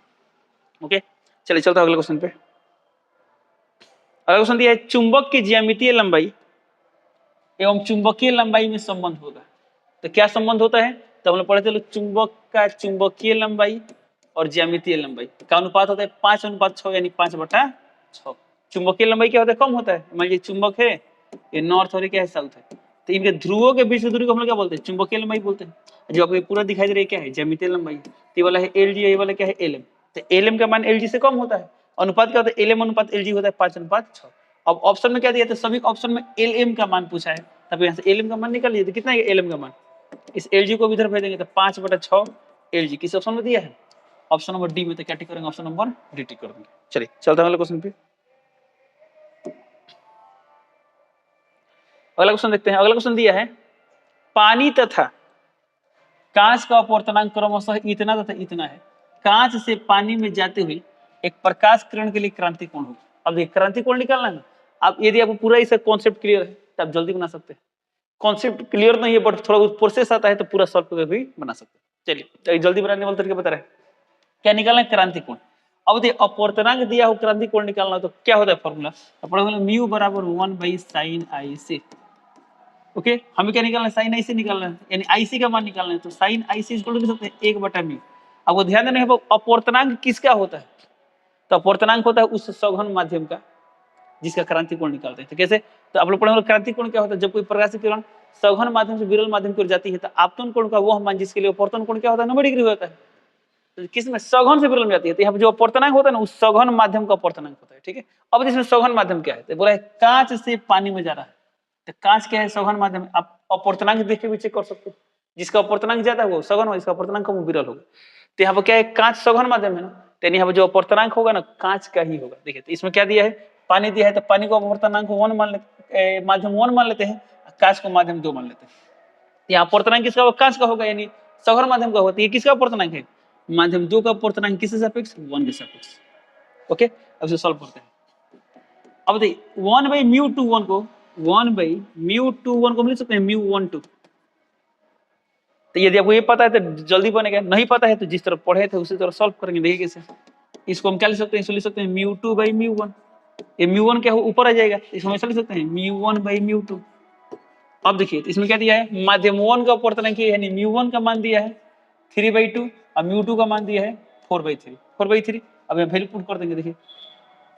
ओके चलिए चलते हैं अगले क्वेश्चन पे। अगला क्वेश्चन दिया है चुंबक की ज्यामितीय लंबाई एवं चुंबकीय लंबाई में संबंध होगा। तो क्या संबंध होता है, तो हम लोग पढ़े थे चुंबक का चुंबकीय लंबाई और ज्यामितीय लंबाई का अनुपात होता है 5:6, यानी 5/6। चुंबकीय लंबाई क्या होता है, कम होता है। मान लीजिए चुंबक है, ये नॉर्थ और क्या है, साउथ है, तो इनके ध्रुवों के बीच की दूरी को हम लोग क्या बोलते हैं, चुंबकीय लंबाई बोलते हैं। जो आपको पूरा दिखाई दे रहा है क्या है, ज्यामितीय लंबाई। ये वाला है एल जी, ये वाला क्या है एल एम। तो एल एम का मान एल जी से कम होता है। अनुपात क्या होता है, एल एम अनुपात एल जी होता है 5:6। अब ऑप्शन में क्या दिया था, सभी ऑप्शन में एल एम का मान पूछा है, तब यहाँ से एल एम का मान निकाल लीजिए। तो कितना है एल एम का मान, इस एल जी को भी इधर भेज देंगे तो 5/6 एल जी किस ऑप्शन में दिया है, ऑप्शन नंबर डी में। तो क्या टिक करेंगे, ऑप्शन नंबर डी टिक कर देंगे। चलिए चलते हैं अगले क्वेश्चन पे। अगला क्वेश्चन देखते हैं। अगला क्वेश्चन दिया है पानी तथा कांच का अपवर्तनांक क्रमशः इतना तथा इतना है, कांच से पानी में जाते हुए एक प्रकाश किरण के लिए क्रांति कोण होगा। अब ये क्रांति कोण निकालना है ना, आप यदि आपको पूरा इसका कॉन्सेप्ट क्लियर है तो आप जल्दी बना सकते हैं। कॉन्सेप्ट क्लियर नहीं है बट थोड़ा बहुत प्रोसेस आता है तो पूरा सॉल्व करके भी बना सकते हैं। चलिए जल्दी बनाने वाले तरीके बता रहे हैं। क्या निकालना है, क्रांति कोण। अब देखिए अपवर्तनांक दिया हो, क्रांति कोण निकालना तो क्या होता है फॉर्मूला, पढ़ोगे म्यू बराबर 1/sin IC। ओके हमें क्या निकालना है, साइन आई सी निकालना है, यानी आईसी का मान निकालना है। तो साइन आई सी लिख सकते हैं 1/म्यू। आपको ध्यान देना है अपवर्तनांक किसका होता है, तो अपवर्तनांक होता है उस सघन माध्यम का जिसका क्रांति कोण निकालते हैं। तो कैसे, तो आप लोग पढ़ेंगे क्रांति कोण क्या होता है, जब कोई प्रकाश किरण सघन माध्यम से विरल माध्यम की ओर जाती है तो आपतन कोण का वह मान जिसके लिए अपवर्तन कोण क्या होता है 90 डिग्री होता है। तो किसमें, सघन से विरल में जाती है। तो यहाँ पे जो अपवर्तनांक होता है ना उस सघन माध्यम का अपवर्तनांक होता है, ठीक है। अब इसमें सघन माध्यम क्या है, तो बोला है कांच से पानी में जा रहा है, तो कांच क्या है, सघन माध्यम। आप अपवर्तनांक देख के भी चेक कर सकते हो, जिसका अपवर्तनांक ज्यादा है वो सघन होगा, जिसका अपवर्तनांक कम वो विरल होगा। तो यहाँ पर क्या है, कांच सघन माध्यम है ना, तो यहाँ पर जो अपवर्तनांक होगा ना कांच का ही होगा। देखिए तो इसमें क्या दिया है, पानी दिया है, तो पानी को अपवर्तनांक 1 मान लेते, माध्यम 1 मान लेते हैं, कांच को माध्यम 2 मान लेते हैं। यहाँ अपवर्तनांक किसका होगा, कांच का होगा, यानी सघन माध्यम का होता है। ये किसका अपवर्तनांक है, माध्यम 2 का अपवर्तनांक किसके सापेक्ष, 1 के सापेक्ष। ओके अब इसे सॉल्व करते हैं। अब देखिए 1/μ21 को 1/μ21 को हम लिख सकते हैं μ12। तो यदि आपको ये पता है तो जल्दी बनेगा, नहीं पता है तो जिस तरह पढ़े थे उसी तरह सॉल्व करेंगे। देखिए कैसे, इसको हम क्या लिख सकते हैं, इसको लिख सकते हैं μ2/μ1। ये μ1 क्या हो ऊपर आ जाएगा, इसको हमेशा लिख सकते हैं μ1/μ2। अब देखिए तो इसमें क्या दिया है, माध्यम 1 का अपवर्तनांक है, यानी μ1 का मान दिया है 3/2 और μ2 का मान दिया है 4/3। अब यहाँ वैल्यू पुट कर देंगे। देखिए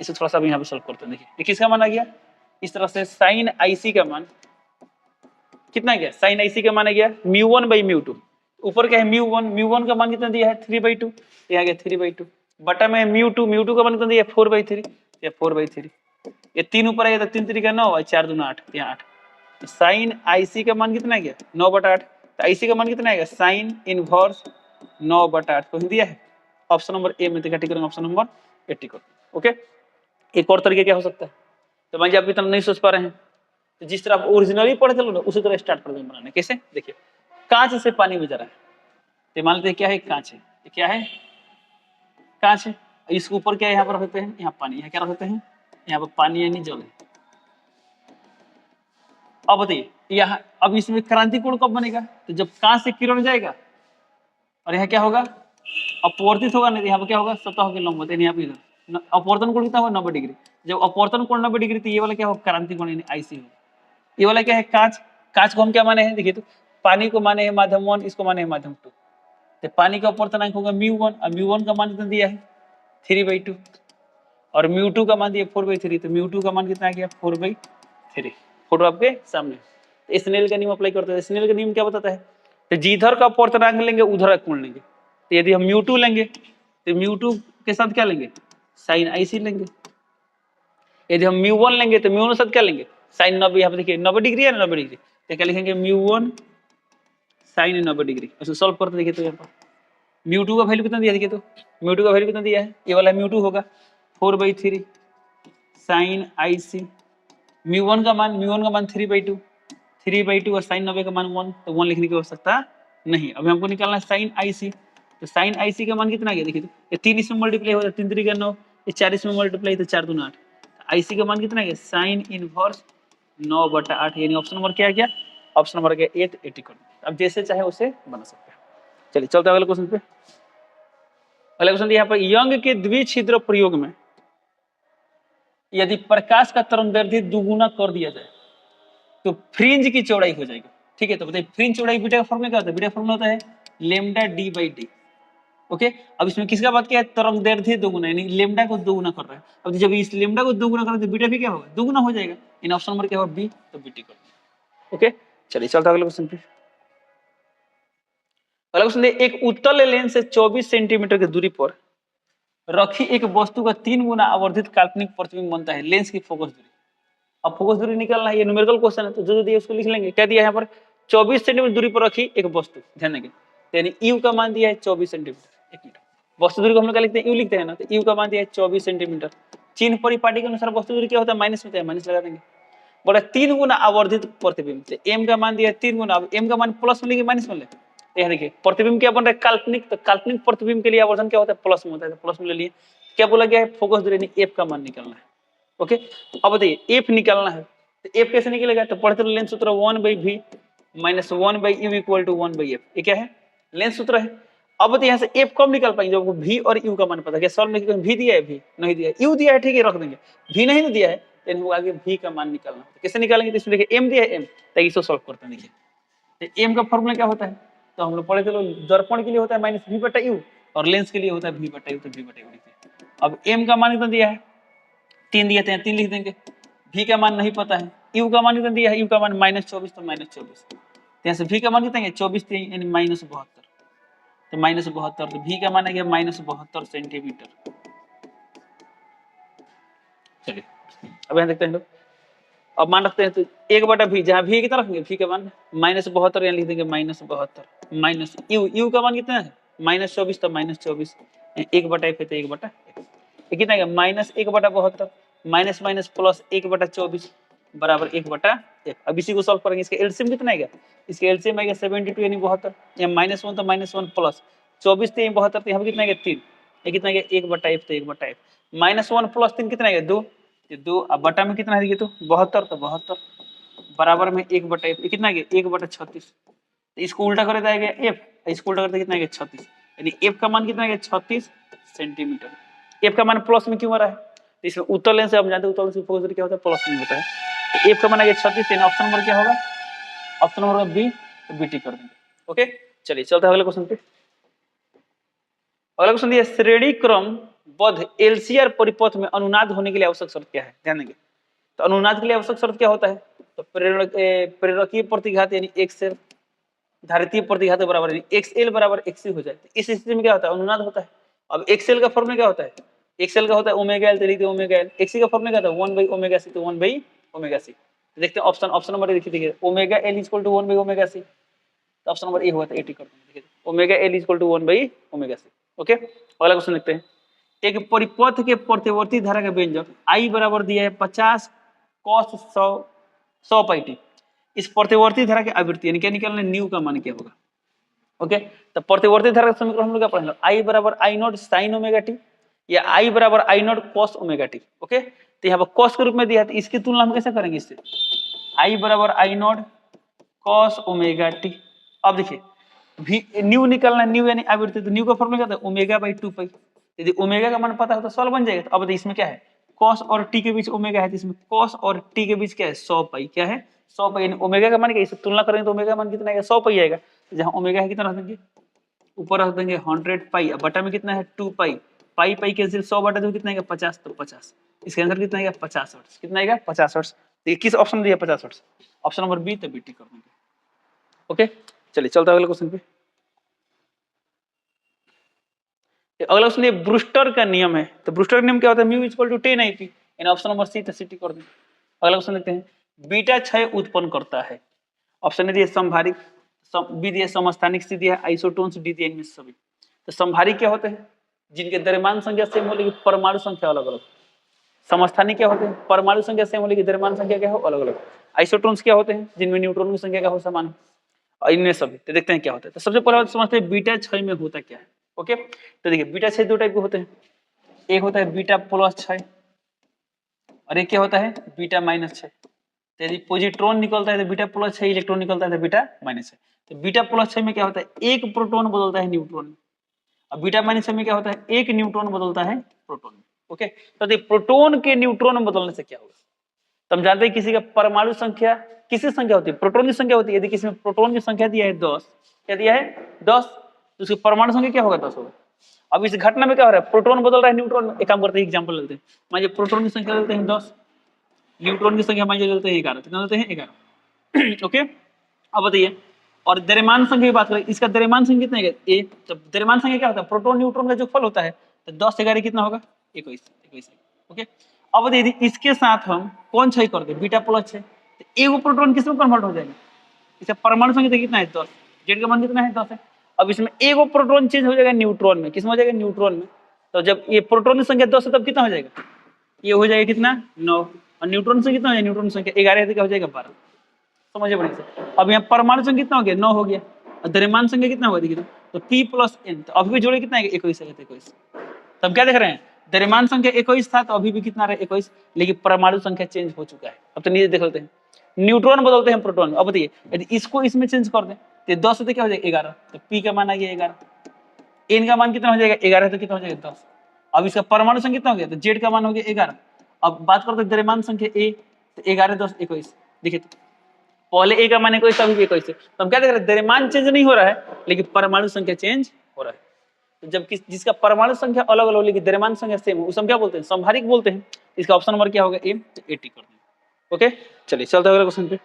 इसे थोड़ा सा यहाँ पे सॉल्व करते हैं। देखिए किसका मान आ गया, इस तरह से साइन आईसी का मान कितना गया, साइन आईसी का मान आ गया μ1/μ2। ऊपर क्या है μ1 का मान कितना दिया है 3/2, यहाँ गया 3/2 बटा में μ2 का मान कितना दिया है 4/3, या 4/3। ये 3 ऊपर आएगा तो 3 3 9 और 4 2 8, यहाँ 8। साइन आईसी का मान कितना गया 9/8। तो आईसी का मान कितना आएगा, साइन इनवर्स 9/8 को दिया है। ऑप्शन नंबर ए में टिक करेंगे, ऑप्शन नंबर ए टिक। ओके एक और तरीके क्या हो सकता है, तो मान लीजिए आप इतना नहीं सोच पा रहे हैं तो जिस तरह आप ओरिजिनली पढ़े थे ना उसी तरह स्टार्ट कर देंगे बनाने। कैसे, देखिए कांच से पानी में जा रहा है, तो मान लेते हैं क्या है, कांच है, क्या है, कांच है। इसके ऊपर क्या यहाँ पर रखते हैं, यहाँ पानी, यहाँ क्या रखते हैं, यहाँ पर पानी यानी जल है। अब बताइए यहाँ, अब इसमें क्रांति कोण कब बनेगा, तो जब कांच से किरण जाएगा और यहाँ क्या होगा, अपवर्तित होगा, नहीं यहाँ पर क्या होगा, सतह के लंबवत, यहाँ पे अपवर्तन कोण कितना होगा 90 डिग्री। जब अपवर्तन कोण 90 डिग्री तो ये वाला क्या होगा, क्रांति कोण यानी आईसी होगा। ये वाला क्या है, कांच। कांच को हम क्या माने हैं, देखिए तो पानी को माने हैं माध्यम 1, इसको माने हैं माध्यम 2। तो पानी का अपवर्तनांक होगा μ1, और μ1 का मान कितना दिया है 3/2, और μ2 का मान दिया 4/3। तो μ2 का मान कितना आ गया 4/3। फोटो आपके सामने। तो स्नेल का नियम अप्लाई करते हैं। स्नेल का नियम क्या बताता है, तो जिधर का अपवर्तनांक लेंगे उधर का कोण लेंगे। तो यदि हम μ2 लेंगे तो μ2 के साथ क्या लेंगे, साइन IC लेंगे। यदि हम μ1 लेंगे तो μ1 के साथ क्या लेंगे, साइन 90। यहाँ पे देखिए 90 डिग्री है ना, 90 डिग्री, तो क्या लिखेंगे μ1 साइन 90 डिग्री। उसको सॉल्व करते देखिए तो यहाँ पर μ2 का वैल्यू कितना दिया, देखिए तो μ2 का वैल्यू कितना दिया है, ये वाला μ2 होगा 4/3 साइन IC। μ1 का मान 3/2 और साइन 90 का मान 1, तो 1 लिखने की आवश्यकता नहीं। अभी हमको निकालना है साइन IC। तो साइन IC का मान कितना आ गया, देखिए तो ये 3 इसमें मल्टीप्लाई होता है, 3 3 9, ये 4 इसमें मल्टीप्लाई तो 4 2 8। IC का मान कितना आ गया, साइन इनवर्स 9/8, यानी ऑप्शन नंबर क्या आ गया, ऑप्शन नंबर गया 8 80 कर। अब जैसे चाहे उसे बना सकते हैं। चलिए चलते हैं अगले क्वेश्चन पे। अगला क्वेश्चन यहाँ पर, यंग के द्विछिद्र प्रयोग में यदि प्रकाश का तरंगदैर्ध्य दुगुना कर दिया जाए तो फ्रिंज की चौड़ाई हो जाएगी। ठीक है, तो बताइए फ्रिंज चौड़ाई बीटा का फॉर्मूला क्या होता है, बीटा का फॉर्मूला होता है लेम्डा d/d। ओके, अब इसमें किसका बात किया है, तरंगदैर्ध्य दोगुना, यानी लेम्डा को दोगुना कर रहा है। अब जब इस लेम्डा को दोगुना करें तो बीटा भी क्या होगा, दोगुना हो जाएगा। इन ऑप्शन नंबर क्या होगा बी, तो बीटी कर देंगे। ओके, चलिए चलते अगले क्वेश्चन पे। अगला क्वेश्चन, एक उत्तल लेंस से 24 सेंटीमीटर की दूरी पर रखी एक वस्तु का 3 गुना आवर्धित काल्पनिक प्रतिबिंब बनता है लेंस की फोकस दूरी। अब फोकस दूरी निकालना है, ये न्यूमेरिकल क्वेश्चन है, तो जो दिया उसको लिख लेंगे। क्या दिया है यहाँ पर, 24 सेंटीमीटर दूरी पर रखी एक वस्तु, ध्यान देंगे, यानी यू का मान दिया है 24 सेंटीमीटर। एक मिनट, वस्तु दूरी को हम लोग क्या लिखते हैं, यू लिखते हैं ना, तो यू का मान दिया है 24 सेंटीमीटर। चिन्ह परिपाटी के अनुसार वस्तु दूरी क्या होता है, माइनस होता है, माइनस लगा देंगे। बोला 3 गुना आवर्धित प्रतिबिंब, तो एम का मान दिया है 3 गुना। अब एम का मान प्लस में लेंगे माइनस में ले, यहाँ देखिए प्रतिबिंब क्या बन रहा है, काल्पनिक, तो काल्पनिक प्रतिबिंब के लिए आवर्धन क्या होता है, प्लस में होता है, तो प्लस में ले लिए। क्या बोला गया है, फोकस दूरी यानी एफ का मान निकालना है। ओके, अब बताइए एफ निकालना है, तो एफ कैसे निकलेगा, तो पढ़ते लेंस सूत्र 1/v minus 1/u equal to 1/f। ये क्या है, लेंस सूत्र है। अब तो यहाँ से एफ कब निकाल पाएंगे, जब v और u का मान पता है। सॉल्व में v दिया है, v नहीं दिया है, u दिया है, ठीक है रख देंगे, v नहीं दिया है तो आगे v का मान निकालना। तो कैसे निकालेंगे, तो इसमें देखिए m दिया है, m, तो इसको सॉल्व करते हैं। देखिए तो m का फॉर्मूला क्या होता है, तो हम लोग पढ़े थे, दर्पण के लिए होता है -v/u और लेंस के लिए होता है v/u, तो v/u लिखिए। अब m का मान कितना दिया है, 3 दिए थे, 3 लिख देंगे। v का मान नहीं पता है, u का मान कितना दिया है, u का मान -24, तो -24। यहाँ से v का मान कितना है 24, यानी -72, तो -72, तो v का मान आ गया -72 सेंटीमीटर। चलिए अब यहाँ देखते हैं लोग, अब मान रखते हैं तो 1/v, जहाँ v कितना रखेंगे, v का मान -72, यहाँ लिख देंगे -72 माइनस u का मान कितना है -24, तो -24, 1/f है तो 1/f, ये कितना है -1/72 माइनस माइनस प्लस 1/24 बराबर 1/f। अब इसी को सॉल्व करेंगे, इसका एलसीएम कितना आएगा, इसका एलसीएम आएगा 72 यानी 72, या -1 तो -1 प्लस 24 तो 72, तो यहाँ पे कितना आएगा 3, ये कितना आएगा 1/f, तो 1/f -1 प्लस 3 कितना आएगा 2, ये 2, अब बटा में कितना है ये तो 72, तो 72 बराबर में 1/f, ये कितना आएगा 1/36, तो इसको उल्टा कर देगा f, इसको उल्टा करते कितना आएगा 36, यानी f का मान कितना आएगा 36 सेंटीमीटर। f का मान प्लस में क्यों आ रहा है, तो इसमें उत्तल लेंस से हम जानते हैं उत्तल लेंस की फोकस दूरी क्या होता है, प्लस में होता है। तो f का मान आ गया 36, यानी ऑप्शन नंबर क्या होगा, ऑप्शन नंबर बी, तो बीटी कर देंगे। ओके, चलिए चलते हैं अगले क्वेश्चन पे। अगला क्वेश्चन दिया, श्रेणी क्रम बद्ध एलसीआर परिपथ में अनुनाद होने के लिए आवश्यक शर्त क्या है, ध्यान देंगे। तो अनुनाद के लिए आवश्यक शर्त क्या होता है, तो प्रेरकीय प्रतिघात यानी XL धारितीय प्रतिघात के बराबर यानी XL बराबर XC हो जाए, तो इस स्थिति में क्या होता है, अनुनाद होता है। अब XL का फॉर्मूला क्या होता है, XL का होता है ओमेगा L, तो लिखते हैं ओमेगा L। XC का फॉर्मूला क्या होता है 1/ओमेगा C, तो 1/ओमेगा C। देखते हैं ऑप्शन नंबर देखिए ओमेगा L इक्वल टू 1/ओमेगा C, तो ऑप्शन नंबर ए हुआ था 80 कर देंगे। देखिए ओमेगा L इक्वल टू 1/ओमेगा C। ओके, अगला क्वेश्चन देखते हैं। एक परिपथ के प्रत्यवर्ती धारा का व्यंजक I बराबर दिया है 50 cos 100 πt। इस प्रत्यवर्ती धारा की आवृत्ति यानी क्या निकालना है, न्यू का मान क्या होगा। ओके, तो प्रत्यवर्ती धारा का समीकरण हम लोग क्या पढ़ेंगे, I बराबर I0 sin ओमेगा टी, या I बराबर I0 cos omega T. Okay, तो यहाँ पर cos के रूप में दिया है, तो इसकी तुलना हम कैसे करेंगे, इससे I बराबर I0 cos ओमेगा टी। अब देखिए न्यू निकालना है, न्यू यानी आवृत्ति, तो न्यू का फॉर्मूला क्या था ओमेगा/2π। यदि ओमेगा का मान पता हो तो सॉल्व बन जाएगा। तो अब इसमें क्या है, cos और t के बीच ओमेगा है, तो इसमें cos और t के बीच क्या है 100 π, क्या है 100 पाई, यानी ओमेगा का मान क्या, इससे तुलना करेंगे तो ओमेगा का मान कितना आएगा, 100 पाई आएगा। तो जहाँ ओमेगा है कितना रख देंगे, ऊपर रख देंगे 100 पाई, अब बटा में कितना है 2 पाई, पाई पाई कैंसिल, 100 बटा 2 कितना आएगा 50, तो 50, इसका आंसर कितना आएगा 50 हर्ट्ज, कितना आएगा 50 हर्ट्ज। तो ये किस ऑप्शन में दिया 50 हर्ट्ज, ऑप्शन नंबर बी, तो बीटी कर देंगे। ओके चलिए चलते हैं अगले क्वेश्चन पे। अगला क्वेश्चन ये ब्रूस्टर का नियम है, तो ब्रूस्टर का नियम क्या होता है, म्यू इक्वल टू 10 IP, इन ऑप्शन नंबर सी, तो सिटी कर देंगे। अगला क्वेश्चन देखते हैं, बीटा क्षय उत्पन्न करता है, ऑप्शन ए दिए संभारिक, बी दिए समस्थानिक, सी दिया आइसोटोन्स, डी दिया इनमें से सभी। तो संभारिक क्या होते हैं, जिनके द्रव्यमान संख्या सेम हो लेकिन परमाणु संख्या अलग अलग। समस्थानिक क्या होते हैं, परमाणु संख्या सेम हो लेकिन द्रव्यमान संख्या क्या हो अलग अलग। आइसोटोन्स क्या होते हैं, जिनमें न्यूट्रॉन की संख्या क्या हो समान, और इनमें सभी। तो देखते हैं क्या होता है। तो सबसे पहले बात समझते हैं बीटा क्षय में होता क्या है। ओके तो देखिए बीटा क्षय दो टाइप के होते हैं, एक होता है बीटा प्लस क्षय और एक क्या होता है बीटा माइनस क्षय। तो यदि पॉजिट्रॉन निकलता है तो बीटा प्लस क्षय, इलेक्ट्रॉन निकलता है तो बीटा माइनस क्षय। तो बीटा प्लस क्षय में क्या होता है, एक प्रोटॉन बदलता है न्यूट्रॉन में, और बीटा माइनस क्षय में क्या होता है, एक न्यूट्रॉन बदलता है प्रोटॉन में। ओके तो देखिए प्रोटॉन के न्यूट्रॉन में बदलने से क्या होगा, तो हम जानते हैं किसी का परमाणु संख्या किसकी संख्या होती है, प्रोटॉन की संख्या होती है। यदि किसी में प्रोटॉन की संख्या दिया है 10, क्या दिया है 10, तो उसकी परमाणु संख्या क्या होगा 10 होगा। अब इस घटना में क्या हो रहा है, प्रोटॉन बदल रहा है न्यूट्रॉन में। एक काम करते हैं, एग्जांपल लेते हैं, मान लीजिए प्रोटॉन की संख्या लेते हैं 10, न्यूट्रॉन की संख्या मान लीजिए लेते हैं 11, कितना लेते हैं 11। ओके अब बताइए, और द्रव्यमान संख्या की बात करें, इसका द्रव्यमान संख्या कितना है ए, तो द्रव्यमान संख्या क्या होता है, प्रोटॉन न्यूट्रॉन का जो फल होता है, तो 10 11 कितना होगा 21। ओके अब यदि इसके साथ हम कौन क्षय कर दे बीटा प्लस क्षय, तो एगो प्रोटॉन किस में कन्वर्ट हो जाएगा, इसका परमाणु संख्या कितना है 10, जेड का मान कितना है 10 है। अब इसमें एगो प्रोटॉन चेंज हो जाएगा न्यूट्रॉन में, किसमें हो जाएगा न्यूट्रॉन में। तो जब ये प्रोटॉन की संख्या 10 है तब कितना हो जाएगा, ये हो जाएगा कितना 9, और न्यूट्रॉन से कितना हो जाएगा, न्यूट्रॉन संख्या 11 है तो क्या हो जाएगा 12। समझिए बढ़िया से। अब यहाँ परमाणु संख्या कितना हो गया 9 हो गया, और द्रव्यमान संख्या कितना होगा देखिए, तो P प्लस N, तो अभी भी जोड़े कितना है 21 है, 21। तब क्या देख रहे हैं, द्रव्यमान संख्या 21 था तो अभी भी कितना रहा 21, लेकिन परमाणु संख्या चेंज हो चुका है। अब तो नीचे देख लेते हैं, न्यूट्रॉन बदलते हैं प्रोटॉन। अब बताइए यदि इसको इसमें चेंज कर दें तो 10 से क्या हो जाएगा 11, तो P का मान आ गया 11, N का मान कितना हो जाएगा 11 तो कितना हो जाएगा 10। अब इसका परमाणु संख्या कितना हो गया, तो Z का मान हो गया 11। अब बात करते हैं द्रव्यमान संख्या A, तो 11 10 21, देखिए तो पहले A का मान 21 अभी भी 21 है। तो हम क्या देख रहे हैं, द्रव्यमान चेंज नहीं हो रहा है लेकिन परमाणु संख्या चेंज हो रहा है। तो जब जिसका परमाणु संख्या अलग अलग हो लेकिन द्रव्यमान संख्या सेम हो, उसे हम क्या बोलते हैं, संभारिक बोलते हैं। इसका ऑप्शन नंबर क्या होगा ए, तो 80 कर देंगे। ओके चलिए चलते हैं अगले क्वेश्चन पे।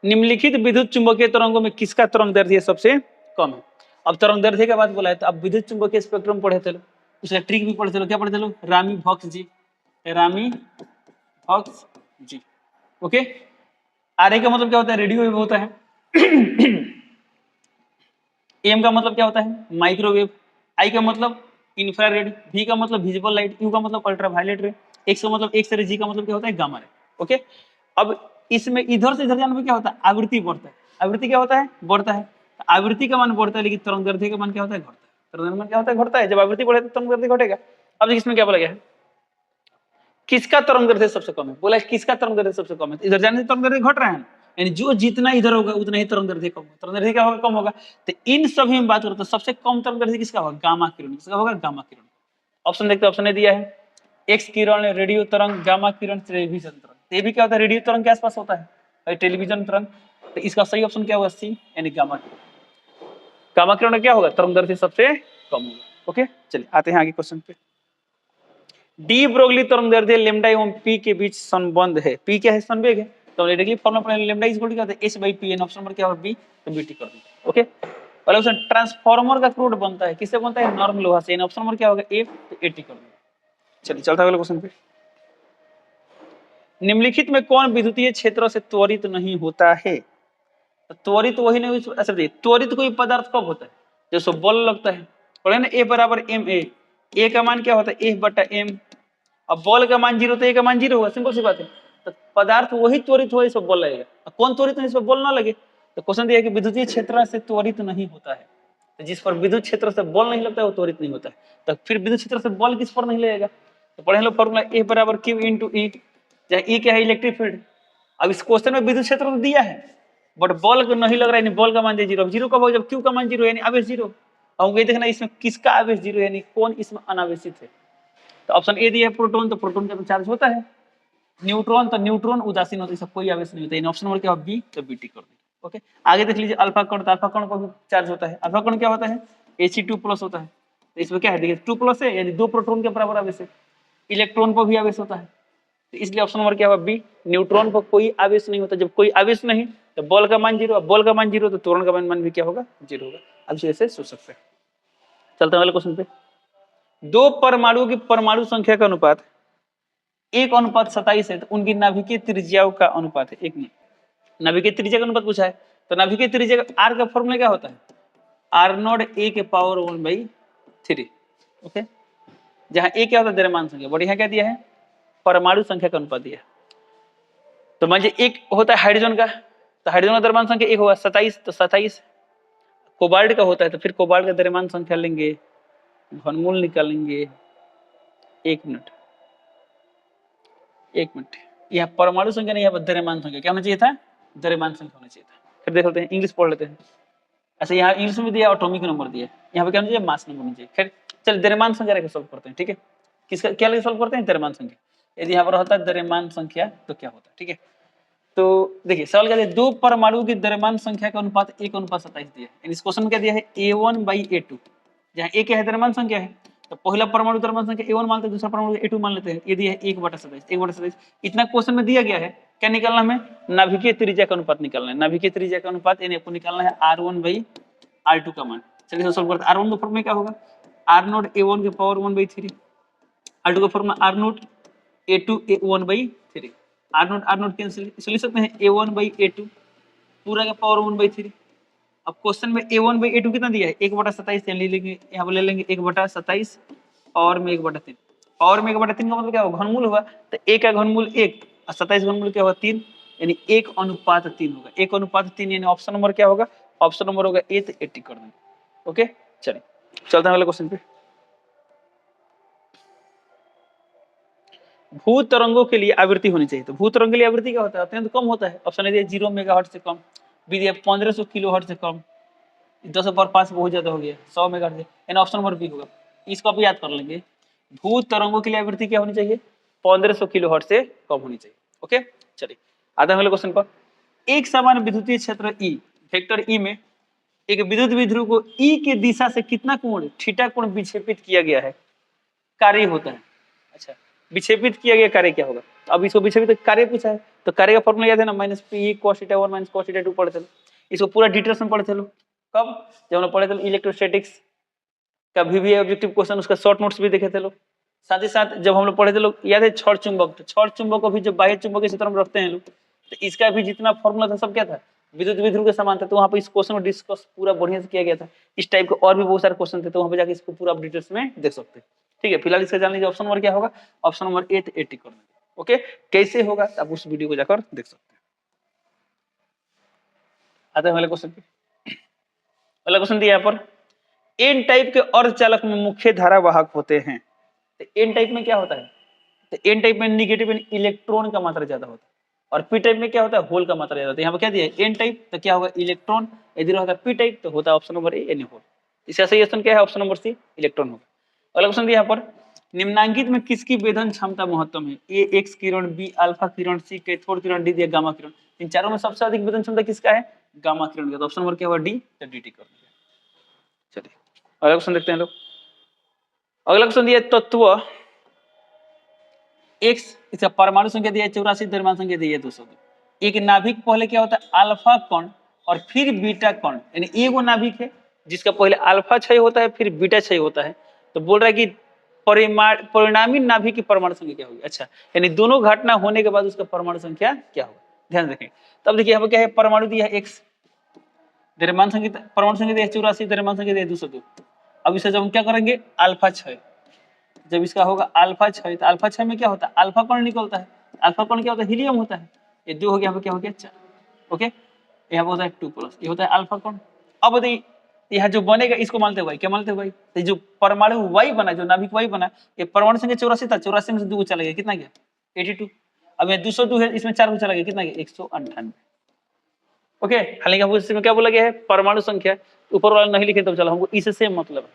निम्नलिखित विद्युत चुंबकीय तरंगों में किसका तरंग दैर्ध्य सबसे कम है। अब तरंग दैर्ध्य के बाद बोला है, तो अब विद्युत चुंबकीय स्पेक्ट्रम पढ़े थे, उसका ट्रिक भी पढ़े थे, क्या पढ़े थे, रामी भॉक्स जी, रामी भॉक्स जी। ओके आर ए का मतलब क्या होता है, रेडियो वेव होता है। एम का मतलब क्या होता है, माइक्रोवेव। आई का मतलब इंफ्रारेड, वी का मतलब विजिबल लाइट, यू का मतलब अल्ट्रावायलेट रे, एक्स का मतलब एक्स रे, जी का मतलब क्या होता है गामा रे। ओके अब इसमें इधर से इधर जाने में क्या होता है, आवृत्ति बढ़ता है। आवृत्ति क्या होता है, बढ़ता है। आवृत्ति का मान बढ़ता है लेकिन तरंगदैर्ध्य का मान क्या होता है, घटता है। तरंगदैर्ध्य मान क्या होता है, घटता है। जब आवृत्ति बढ़े तो तरंगदैर्ध्य घटेगा। अब देखिए इसमें क्या बोला गया है, किसका तरंगदैर्ध्य सबसे कम है, बोला है किसका तरंगदैर्ध्य सबसे कम है। इधर जाने से तरंगदैर्ध्य घट रहा है, यानी जो जितना इधर होगा उतना ही तरंगदैर्ध्य कम होगा। तरंगदैर्ध्य क्या होगा, कम होगा। तो इन सभी में बात करते हैं सबसे कम तरंगदैर्ध्य किसका होगा, गामा किरण। किसका होगा, गामा किरण। ऑप्शन देखते हैं, ऑप्शन ने दिया है एक्स किरण, रेडियो तरंग, गामा किरण, टेलीविजन तरंग। ये भी क्या होता है, रेडियो तरंग के आसपास होता है, टेलीविजन तरंग। तो इसका सही ऑप्शन क्या होगा, सी यानी गामा किरण। गामा किरण क्या होगा, तरंगदैर्ध्य सबसे कम होगा। ओके चलिए आते हैं आगे क्वेश्चन पे। डी ब्रोगली तरंगदैर्ध्य लैम्डा एवं पी के बीच संबंध है। पी क्या है, संवेग है। तो डायरेक्टली फॉर्मूला पढ़ेंगे, लैम्डा इज इक्वल टू क्या होता है, h/p। एन ऑप्शन नंबर क्या होगा, बी, तो बीटी कर दो। ओके और ऑप्शन ट्रांसफार्मर का क्रूड बनता है, किससे बनता है, नॉर्म लोहा से। एन ऑप्शन नंबर क्या होगा, ए, तो 80 कर दो। चलिए चलता है अगले क्वेश्चन पे। निम्नलिखित में कौन विद्युतीय क्षेत्र से त्वरित नहीं होता है। तो त्वरित वही नहीं, अच्छा देखिए त्वरित कोई पदार्थ कब होता है, जैसे बल लगता है, पढ़े ना, ए बराबर एम ए का मान क्या होता है, ए बटा एम। अब बॉल का मान 0 तो ए का मान 0 होगा, सिंपल सी बात है। तो पदार्थ वही त्वरित हो, इस पर बल लगेगा। कौन त्वरित नहीं, इस पर बल ना लगे। तो क्वेश्चन दिया है कि विद्युतीय क्षेत्र से त्वरित नहीं होता है, तो जिस पर विद्युत क्षेत्र से बल नहीं लगता है वो त्वरित नहीं होता है। तो फिर विद्युत क्षेत्र से बल किस पर नहीं लगेगा, तो पढ़े लो फॉर्मूला ए बराबर क्यू इंटू ई, जहाँ ई क्या है, इलेक्ट्रिक फील्ड। अब इस क्वेश्चन में विद्युत क्षेत्र तो दिया है बट बल को नहीं लग रहा है, यानी बल का मान 0। अब 0 कब होगा, जब क्यू का मान 0 यानी आवेश 0। अब ये देखना इसमें किसका आवेश 0 यानी कौन इसमें अनावेशित है। तो ऑप्शन ए दिया है प्रोटॉन, तो प्रोटॉन का चार्ज होता है न्यूट्रॉन, तो न्यूट्रॉन उदासीन होता है, इसका कोई आवेश नहीं होता है। ऑप्शन नंबर क्या होगा? बी, तो बी टिक कर देंगे। ओके, आगे देख लीजिए अल्फा कण, तो अल्फा कण पर भी चार्ज होता है। अल्फा कण क्या होता है? He2+ होता है। तो इसमें क्या है देखिए 2+ है, यानी 2 प्रोटॉन के बराबर आवेश है। इलेक्ट्रॉन पर भी आवेश होता है, तो इसलिए ऑप्शन नंबर क्या होगा? बी। न्यूट्रॉन पर कोई आवेश नहीं होता। जब कोई आवेश नहीं तो बॉल का मान 0, बॉल का मान 0 तो त्वरण का मान भी क्या होगा? 0 होगा। अब इसे ऐसे सोच सकते हैं। चलते हैं वाले क्वेश्चन पे। दो परमाणुओं की परमाणु संख्या का अनुपात 1:27 है, तो उनकी नाभिकीय त्रिज्याओं का अनुपात है 1। नाभिकीय त्रिज्या का अनुपात पूछा है, तो नाभिकीय त्रिज्या का आर का फॉर्मूला क्या होता है? R0 a के पावर 1/3। ओके, जहां a क्या होता है? द्रव्यमान संख्या, और यहाँ क्या दिया है? परमाणु संख्या का अनुपात दिया है। तो मान लीजिए एक होता है हाइड्रोजन का, तो हाइड्रोजन का द्रव्यमान संख्या 1 होगा, 27, तो 27। कोबाल्ट का होता है, तो फिर कोबाल्ट का द्रव्यमान संख्या लेंगे, घनमूल निकालेंगे। 1 मिनट, यहाँ परमाणु संख्या नहीं, यहाँ पर द्रव्यमान संख्या क्या होना चाहिए था? द्रव्यमान संख्या होना चाहिए था। फिर देख लेते हैं, इंग्लिश पढ़ लेते हैं। अच्छा, यहाँ इंग्लिश में दिया एटॉमिक नंबर दिया, यहाँ पे क्या होना चाहिए? मास नंबर होना चाहिए। खैर चल द्रव्यमान संख्या लेकर सॉल्व करते हैं, ठीक है? किसका क्या लेकर सॉल्व करते हैं? द्रव्यमान संख्या। यदि यहाँ पर होता है द्रव्यमान संख्या तो क्या होता है, ठीक है? तो देखिए सवाल क्या है, दो परमाणु की द्रव्यमान संख्या का अनुपात 1:27 दिया है। इस क्वेश्चन में क्या दिया है? A1/A2, जहाँ A क्या है? द्रव्यमान संख्या है, तो पहला परमाणु द्रव्यमान संख्या A1 मानते हैं, दूसरा परमाणु A2 मान लेते हैं। ये दिया है 1/27। इतना क्वेश्चन में दिया गया है, क्या निकालना हमें? नाभिकीय त्रिज्या का अनुपात निकालना है। नाभिकीय त्रिज्या का अनुपात यानी आपको निकालना है R1/R2 का मान। चलिए इसे सॉल्व करते हैं। R1 का फॉर्मूला क्या होगा? R0 A1 के पावर 1/3, R2 का formula R0 A2 A1/3। R0 cancel, इसलिए लिख सकते हैं A1/A2 पूरा का पावर 1/3। अब क्वेश्चन में A1/A2 कितना दिया है? 1/27, ले लेंगे, यहाँ पर ले लेंगे 1/27 और में 1/3। और में 1/3 का मतलब क्या होगा? घनमूल हुआ, तो A का घनमूल 1 और 27 घनमूल क्या होगा? 3, यानी 1:3 होगा। 1:3 यानी ऑप्शन नंबर क्या होगा? ऑप्शन नंबर होगा ए, तो 80 कर देंगे। ओके, चलिए चलते हैं अगले क्वेश्चन पे। भू तरंगों के लिए आवृत्ति होनी चाहिए, तो भू तरंग के लिए आवृत्ति क्या होता है? अत्यंत कम होता है। ऑप्शन ए 0 मेगाहर्ट्ज से कम, बी दिया 1500 किलोहर्ट्ज से कम, 10^5 बहुत ज्यादा हो गया 100 मेगाहर्ट्ज से, यानी ऑप्शन नंबर बी होगा। इसको आप याद कर लेंगे, भू तरंगों के लिए आवृत्ति क्या होनी चाहिए? 1500 किलोहर्ट्ज से कम होनी चाहिए। ओके, चलिए आते हैं अगले क्वेश्चन पर। एक समान विद्युतीय क्षेत्र ई, वेक्टर ई में एक विद्युत विध्रुव को ई की दिशा से कितना कोण, थीटा कोण विक्षेपित किया गया है, कार्य होता है। अच्छा, विक्षेपित किया गया कार्य क्या होगा? अब इसको विक्षेपित कार्य पूछा है, तो कार्य का फॉर्मूला याद है ना? -P cos θ1 - cos θ2 पढ़े थे। इसको पूरा डिटेल्स में पढ़े थे। कब? जब हम पढ़े थे इलेक्ट्रोस्टैटिक्स का भी ऑब्जेक्टिव क्वेश्चन, उसका शॉर्ट नोट्स भी देखे थे लोग। साथ ही साथ जब हम लोग पढ़े थे लोग, याद है छड़ चुंबक, तो छड़ चुंबक को भी जब बाह्य चुंबक के क्षेत्र में रखते हैं लोग, तो इसका भी जितना फॉर्मूला था सब क्या था? विद्युत विध्रुव के समान था। तो वहां पर इस क्वेश्चन को डिस्कस पूरा बढ़िया से किया गया था। इस टाइप के और भी बहुत सारे क्वेश्चन थे, तो वहां पर जाकर इसको पूरा डिटेल्स में देख सकते हैं। ठीक है, फिलहाल इसका जान लीजिए ऑप्शन नंबर क्या होगा? ऑप्शन नंबर ए, 80 कर देंगे। ओके, कैसे होगा आप उस वीडियो को जाकर देख सकते हैं। आते हैं अगले क्वेश्चन पे। अगला क्वेश्चन दिया यहाँ पर, एन टाइप के अर्धचालक में मुख्य धारा वाहक होते हैं। तो एन टाइप में क्या होता है? तो एन टाइप में निगेटिव इलेक्ट्रॉन का मात्रा ज्यादा होता है, और पी टाइप में क्या होता है? होल का मात्रा ज्यादा होता है। यहाँ पर क्या दिया है? एन टाइप तो क्या होगा? इलेक्ट्रॉन। यदि होता है पी टाइप तो होता है ऑप्शन नंबर ए, यानी होल। इसका सही ऑप्शन क्या है? ऑप्शन नंबर सी, इलेक्ट्रॉन होगा। अगला क्वेश्चन दिया यहाँ पर, निम्नांकित में किसकी वेधन क्षमता महत्तम है? ए x Kiran, be alpha Kiran, C cathode Kiran, D दिया गामा किरण। इन चारों में सबसे अधिक वेधन क्षमता किसका है? गामा किरण का। तो ऑप्शन नंबर क्या होगा? डी, तो डी टी कर दिया। चलिए अगला क्वेश्चन देखते हैं लोग। अगला क्वेश्चन दिया तत्व एक्स, इसका परमाणु संख्या दिया है 84, द्रव्यमान संख्या दी है 202। एक नाभिक पहले क्या होता है? अल्फा कण और फिर बीटा कण, यानी एगो नाभिक है जिसका पहले अल्फा क्षय होता है फिर बीटा क्षय होता है। तो बोल रहा है कि परिणामी नाभिक की परमाणु संख्या क्या होगी? अच्छा, यानी दोनों घटना होने के बाद उसका परमाणु संख्या क्या होगा? ध्यान रखें। तब देखिए यहाँ पर क्या है? परमाणु दिया है एक्स, द्रव्यमान संख्या, परमाणु संख्या दिया है 84, द्रव्यमान संख्या दिया है 202। अब इसे जब हम क्या करेंगे? अल्फा क्षय, जब इसका होगा अल्फा क्षय, तो अल्फा क्षय में क्या होता है? अल्फा कण निकलता है। अल्फा कण क्या होता है? हीलियम होता है। ये 2 हो गया, यहाँ पे क्या हो गया? 4। ओके, यहाँ पे होता है 2+, ये होता है अल्फा कण। अब देखिए यहाँ जो बनेगा इसको मानते हैं y, क्या मानते हैं y? तो जो परमाणु y बना, जो नाभिक y बना, ये परमाणु संख्या 84 था, 84 में से 2 चला गया, कितना गया? 82। अब यहाँ 202 है, इसमें 4 चला गया, कितना गया? 198। ओके, हालांकि इसमें क्या बोला गया है? परमाणु संख्या, ऊपर वाला नहीं लिखे तब चला, हमको इससे मतलब है।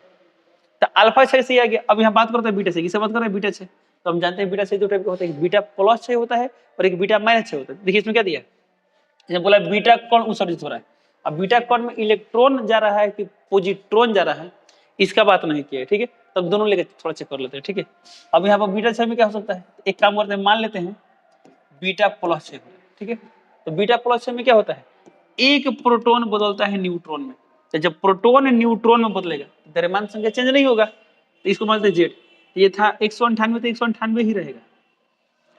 तो अल्फा क्षय से आ गया। अब यहाँ बात करते हैं बीटा से, किससे बात कर रहे हैं? बीटा से। तो हम जानते हैं बीटा क्षय दो टाइप का होता है, एक बीटा प्लस क्षय होता है और एक बीटा माइनस क्षय होता है। देखिए इसमें क्या दिया है, जैसे बोला बीटा कण उत्सर्जित हो रहा है, अब बीटा कण में इलेक्ट्रॉन जा रहा है कि पॉजिट्रॉन जा रहा है, इसका बात नहीं किया है, ठीक है। तब दोनों लेके थोड़ा चेक कर लेते हैं, ठीक है। अब यहाँ पर बीटा क्षय में क्या हो सकता है, एक काम करते हैं, मान लेते हैं बीटा प्लस क्षय हो रहा है, ठीक है। तो बीटा प्लस क्षय में क्या होता है, एक प्रोटॉन बदलता है न्यूट्रॉन में, तो जब प्रोटॉन न्यूट्रॉन में बदलेगा तो द्रव्यमान संख्या चेंज नहीं होगा, तो इसको मानते हैं जेड। ये था 198 तो 198 ही रहेगा,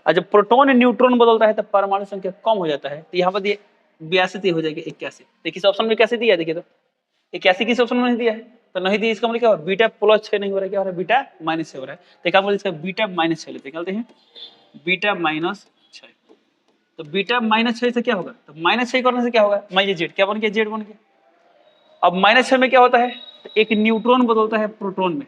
और जब प्रोटॉन न्यूट्रॉन बदलता है तो परमाणु संख्या कम हो जाता है, तो यहाँ पर 82 हो जाएगी 81। तो किस ऑप्शन में कैसे दिया है, देखिए तो 81 किस ऑप्शन में नहीं दिया है, तो नहीं दिया, इसका मतलब क्या हो, बीटा प्लस क्षय नहीं हो रहा है, क्या हो रहा है, बीटा माइनस क्षय हो रहा है। तो क्या बोलते हैं, इसका बीटा माइनस क्षय लेते हैं, बीटा माइनस क्षय। तो बीटा माइनस क्षय से क्या होगा, तो माइनस क्षय करने से क्या होगा, मान जेड क्या बन गया, जेड बन गया। अब माइनस क्षय में क्या होता है, तो एक न्यूट्रॉन बदलता है प्रोटॉन में,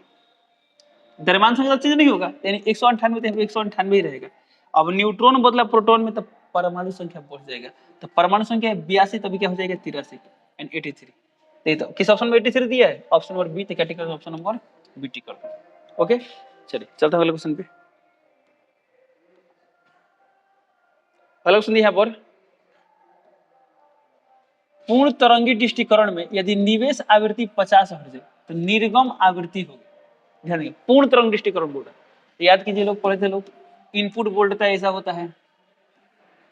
द्रव्यमान संख्या चेंज नहीं होगा, यानी 198 तो 198 ही रहेगा। अब न्यूट्रॉन बदला प्रोटॉन में, तो परमाणु संख्या बढ़ जाएगा, तो परमाणु संख्या 82, तभी क्या हो जाएगा 83 एंड 83। तो किस ऑप्शन में 83 दिया है, ऑप्शन नंबर बी, तो क्या टिक कर ऑप्शन नंबर बी टिक कर दो। ओके चलिए चलते हैं अगले क्वेश्चन पे। अगला क्वेश्चन यहाँ पर, पूर्ण तरंगी दृष्टिकरण में यदि निवेश आवृत्ति 50 हर्ट्ज है तो निर्गम आवृत्ति होगी, ध्यान देंगे, पूर्ण तरंग दृष्टिकरण बोल रहा है। याद कीजिए, लोग पढ़े थे लोग, इनपुट वोल्टता ऐसा होता है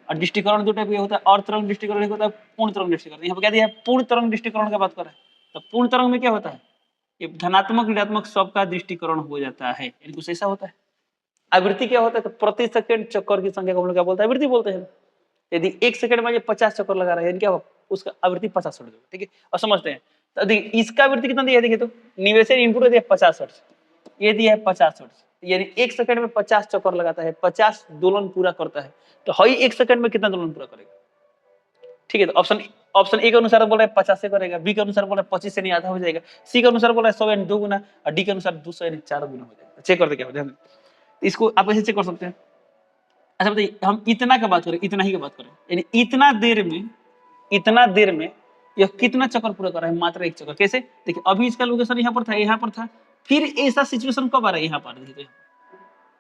और दृष्टिकरण दो टाइप का होता है, और तरंग दृष्टिकरण एक होता है पूर्ण तरंग दृष्टिकरण। यहाँ पर क्या दिया है, पूर्ण तरंग दृष्टिकरण का बात कर रहा है। तो पूर्ण तरंग में क्या होता है, ये धनात्मक ऋणात्मक सबका दृष्टिकरण हो जाता है, यानी कुछ ऐसा होता है। आवृत्ति क्या होता है, तो प्रति सेकंड चक्कर की संख्या को हम लोग क्या बोलते हैं, आवृत्ति बोलते हैं। यदि 1 सेकंड में ये 50 चक्कर लगा रहा है, यानी क्या होगा, उसका आवृत्ति 50 हर्ट्ज, ठीक है। और समझते हैं, तो देखिए इसका आवृत्ति कितना दिया है, देखिए तो निवेश इनपुट दिया 50 हर्ट्ज, ये दिया है 50 हर्ट्ज, यानी 1 सेकंड में 50 चक्कर लगाता है, 50 दोलन पूरा करता है, तो हई 1 सेकंड में कितना दोलन पूरा करेगा, ठीक है। तो ऑप्शन ए के अनुसार बोल रहा है 50 से करेगा, बी के अनुसार बोल रहा है 25 से नहीं आधा हो जाएगा, सी के अनुसार बोल रहा है 100 यानी 2 गुना, और डी के अनुसार 200 यानी 4 गुना हो जाएगा। चेक करते क्या हो, इसको आप ऐसे चेक कर सकते हैं। अच्छा बताइए, हम इतना का बात करें, इतना ही का बात करें, यानी इतना देर में यह कितना चक्कर पूरा कर रहा है, मात्र 1 चक्कर। कैसे, देखिए अभी इसका लोकेशन यहाँ पर था, फिर ऐसा सिचुएशन कब आ रहा है, यहाँ पर देखिए,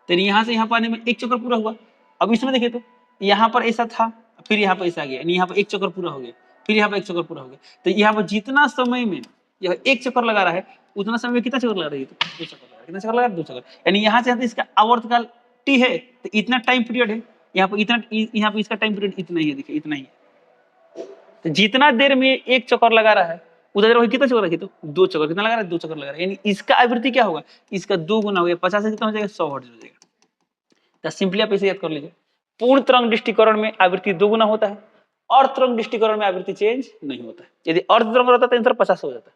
तो यहाँ से यहाँ पर आने में 1 चक्कर पूरा हुआ। अब इसमें देखिए तो यहाँ पर ऐसा था, फिर यहाँ पर ऐसा आ गया, यानी यहाँ पर 1 चक्कर पूरा हो गया, फिर यहाँ पर 1 चक्कर पूरा हो गया। तो यहाँ पर जितना समय में यह 1 चक्कर लगा रहा है, उतना समय में कितना चक्कर लगा रही है, तो 2 चक्कर लगा, कितना चक्कर लगा, 2 चक्कर। यानी यहाँ से इसका आवर्तकाल टी है, तो इतना टाइम पीरियड है, यहाँ पर इतना, यहाँ पर इसका टाइम पीरियड इतना ही है, देखिए इतना ही है। तो जितना देर में 1 चक्कर लगा रहा है, उधर देर में कितना चक्कर लगा, तो 2 चक्कर, कितना लगा रहा है, 2 चक्कर लगा रहा है, यानी इसका आवृत्ति क्या होगा, इसका 2 गुना हो गया, 50 से कितना हो जाएगा, 100 हर्ट्ज हो जाएगा। तो सिंपली आप इसे याद कर लीजिए, पूर्ण तरंग दृष्टिकरण में आवृत्ति 2 गुना होता है, अर्ध तरंग दृष्टिकरण में आवृत्ति चेंज नहीं होता है। यदि अर्ध तरंग रहता तो आंसर 50 हो जाता है,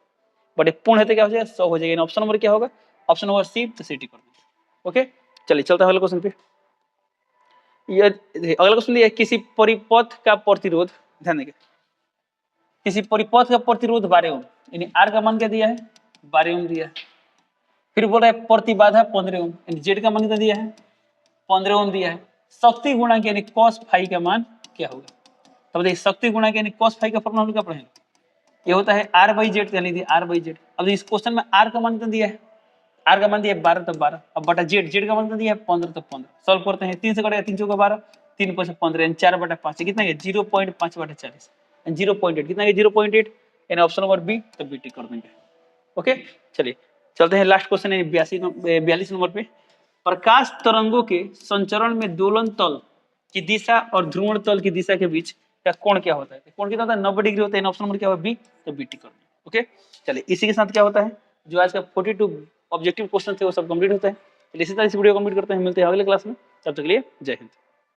बट पूर्ण है तो क्या हो जाएगा, 100 हो जाएगा। ऑप्शन नंबर क्या होगा, ऑप्शन नंबर सी, तो सी टिक कर दीजिए। ओके चलिए चलते हैं अगले क्वेश्चन पे। ये अगला क्वेश्चन दिया है, किसी परिपथ का प्रतिरोध, ध्यान देंगे, किसी परिपथ का प्रतिरोध 12 ओम, यानी आर का मान क्या दिया है, 12 ओम दिया है। फिर बोल रहा है प्रतिबाधा 15 ओम, यानी जेड का मान कितना दिया है, 15 ओम दिया है। शक्ति गुणा यानी cos फाई का मान क्या होगा, तो देखिए शक्ति गुणा यानी cos फाई का फॉर्मूला हम क्या पढ़ेंगे, ये होता है r/z, यानी दी r/z। अब इस क्वेश्चन में r का मान कितना दिया है, r का मान दिया है 12 तो 12, अब बटा z का मान कितना दिया है 15 तो 15। सॉल्व करते हैं, 3 से कटेगा 3 चौका 12, 3 5 15, यानी 4/5 कितना है 0.5/40, 0.8 कितना है 0.8, यानी ऑप्शन नंबर बी, तो बी टिक कर देंगे। ओके चलिए चलते हैं लास्ट क्वेश्चन है 42 नंबर पे। प्रकाश तरंगों के संचरण में दोलन तल की दिशा और ध्रुवण तल की दिशा के बीच का कोण क्या होता है, कोण कितना होता है, 90 डिग्री होता है। ऑप्शन नंबर क्या होगा, बी, तो बी टिक कर देंगे। ओके चलिए इसी के साथ क्या होता है, जो आज का 42 ऑब्जेक्टिव क्वेश्चन थे वो सब कंप्लीट होता है। इसी तरह इस वीडियो कंप्लीट करते हैं, मिलते हैं अगले क्लास में, तब तक के लिए जय हिंद।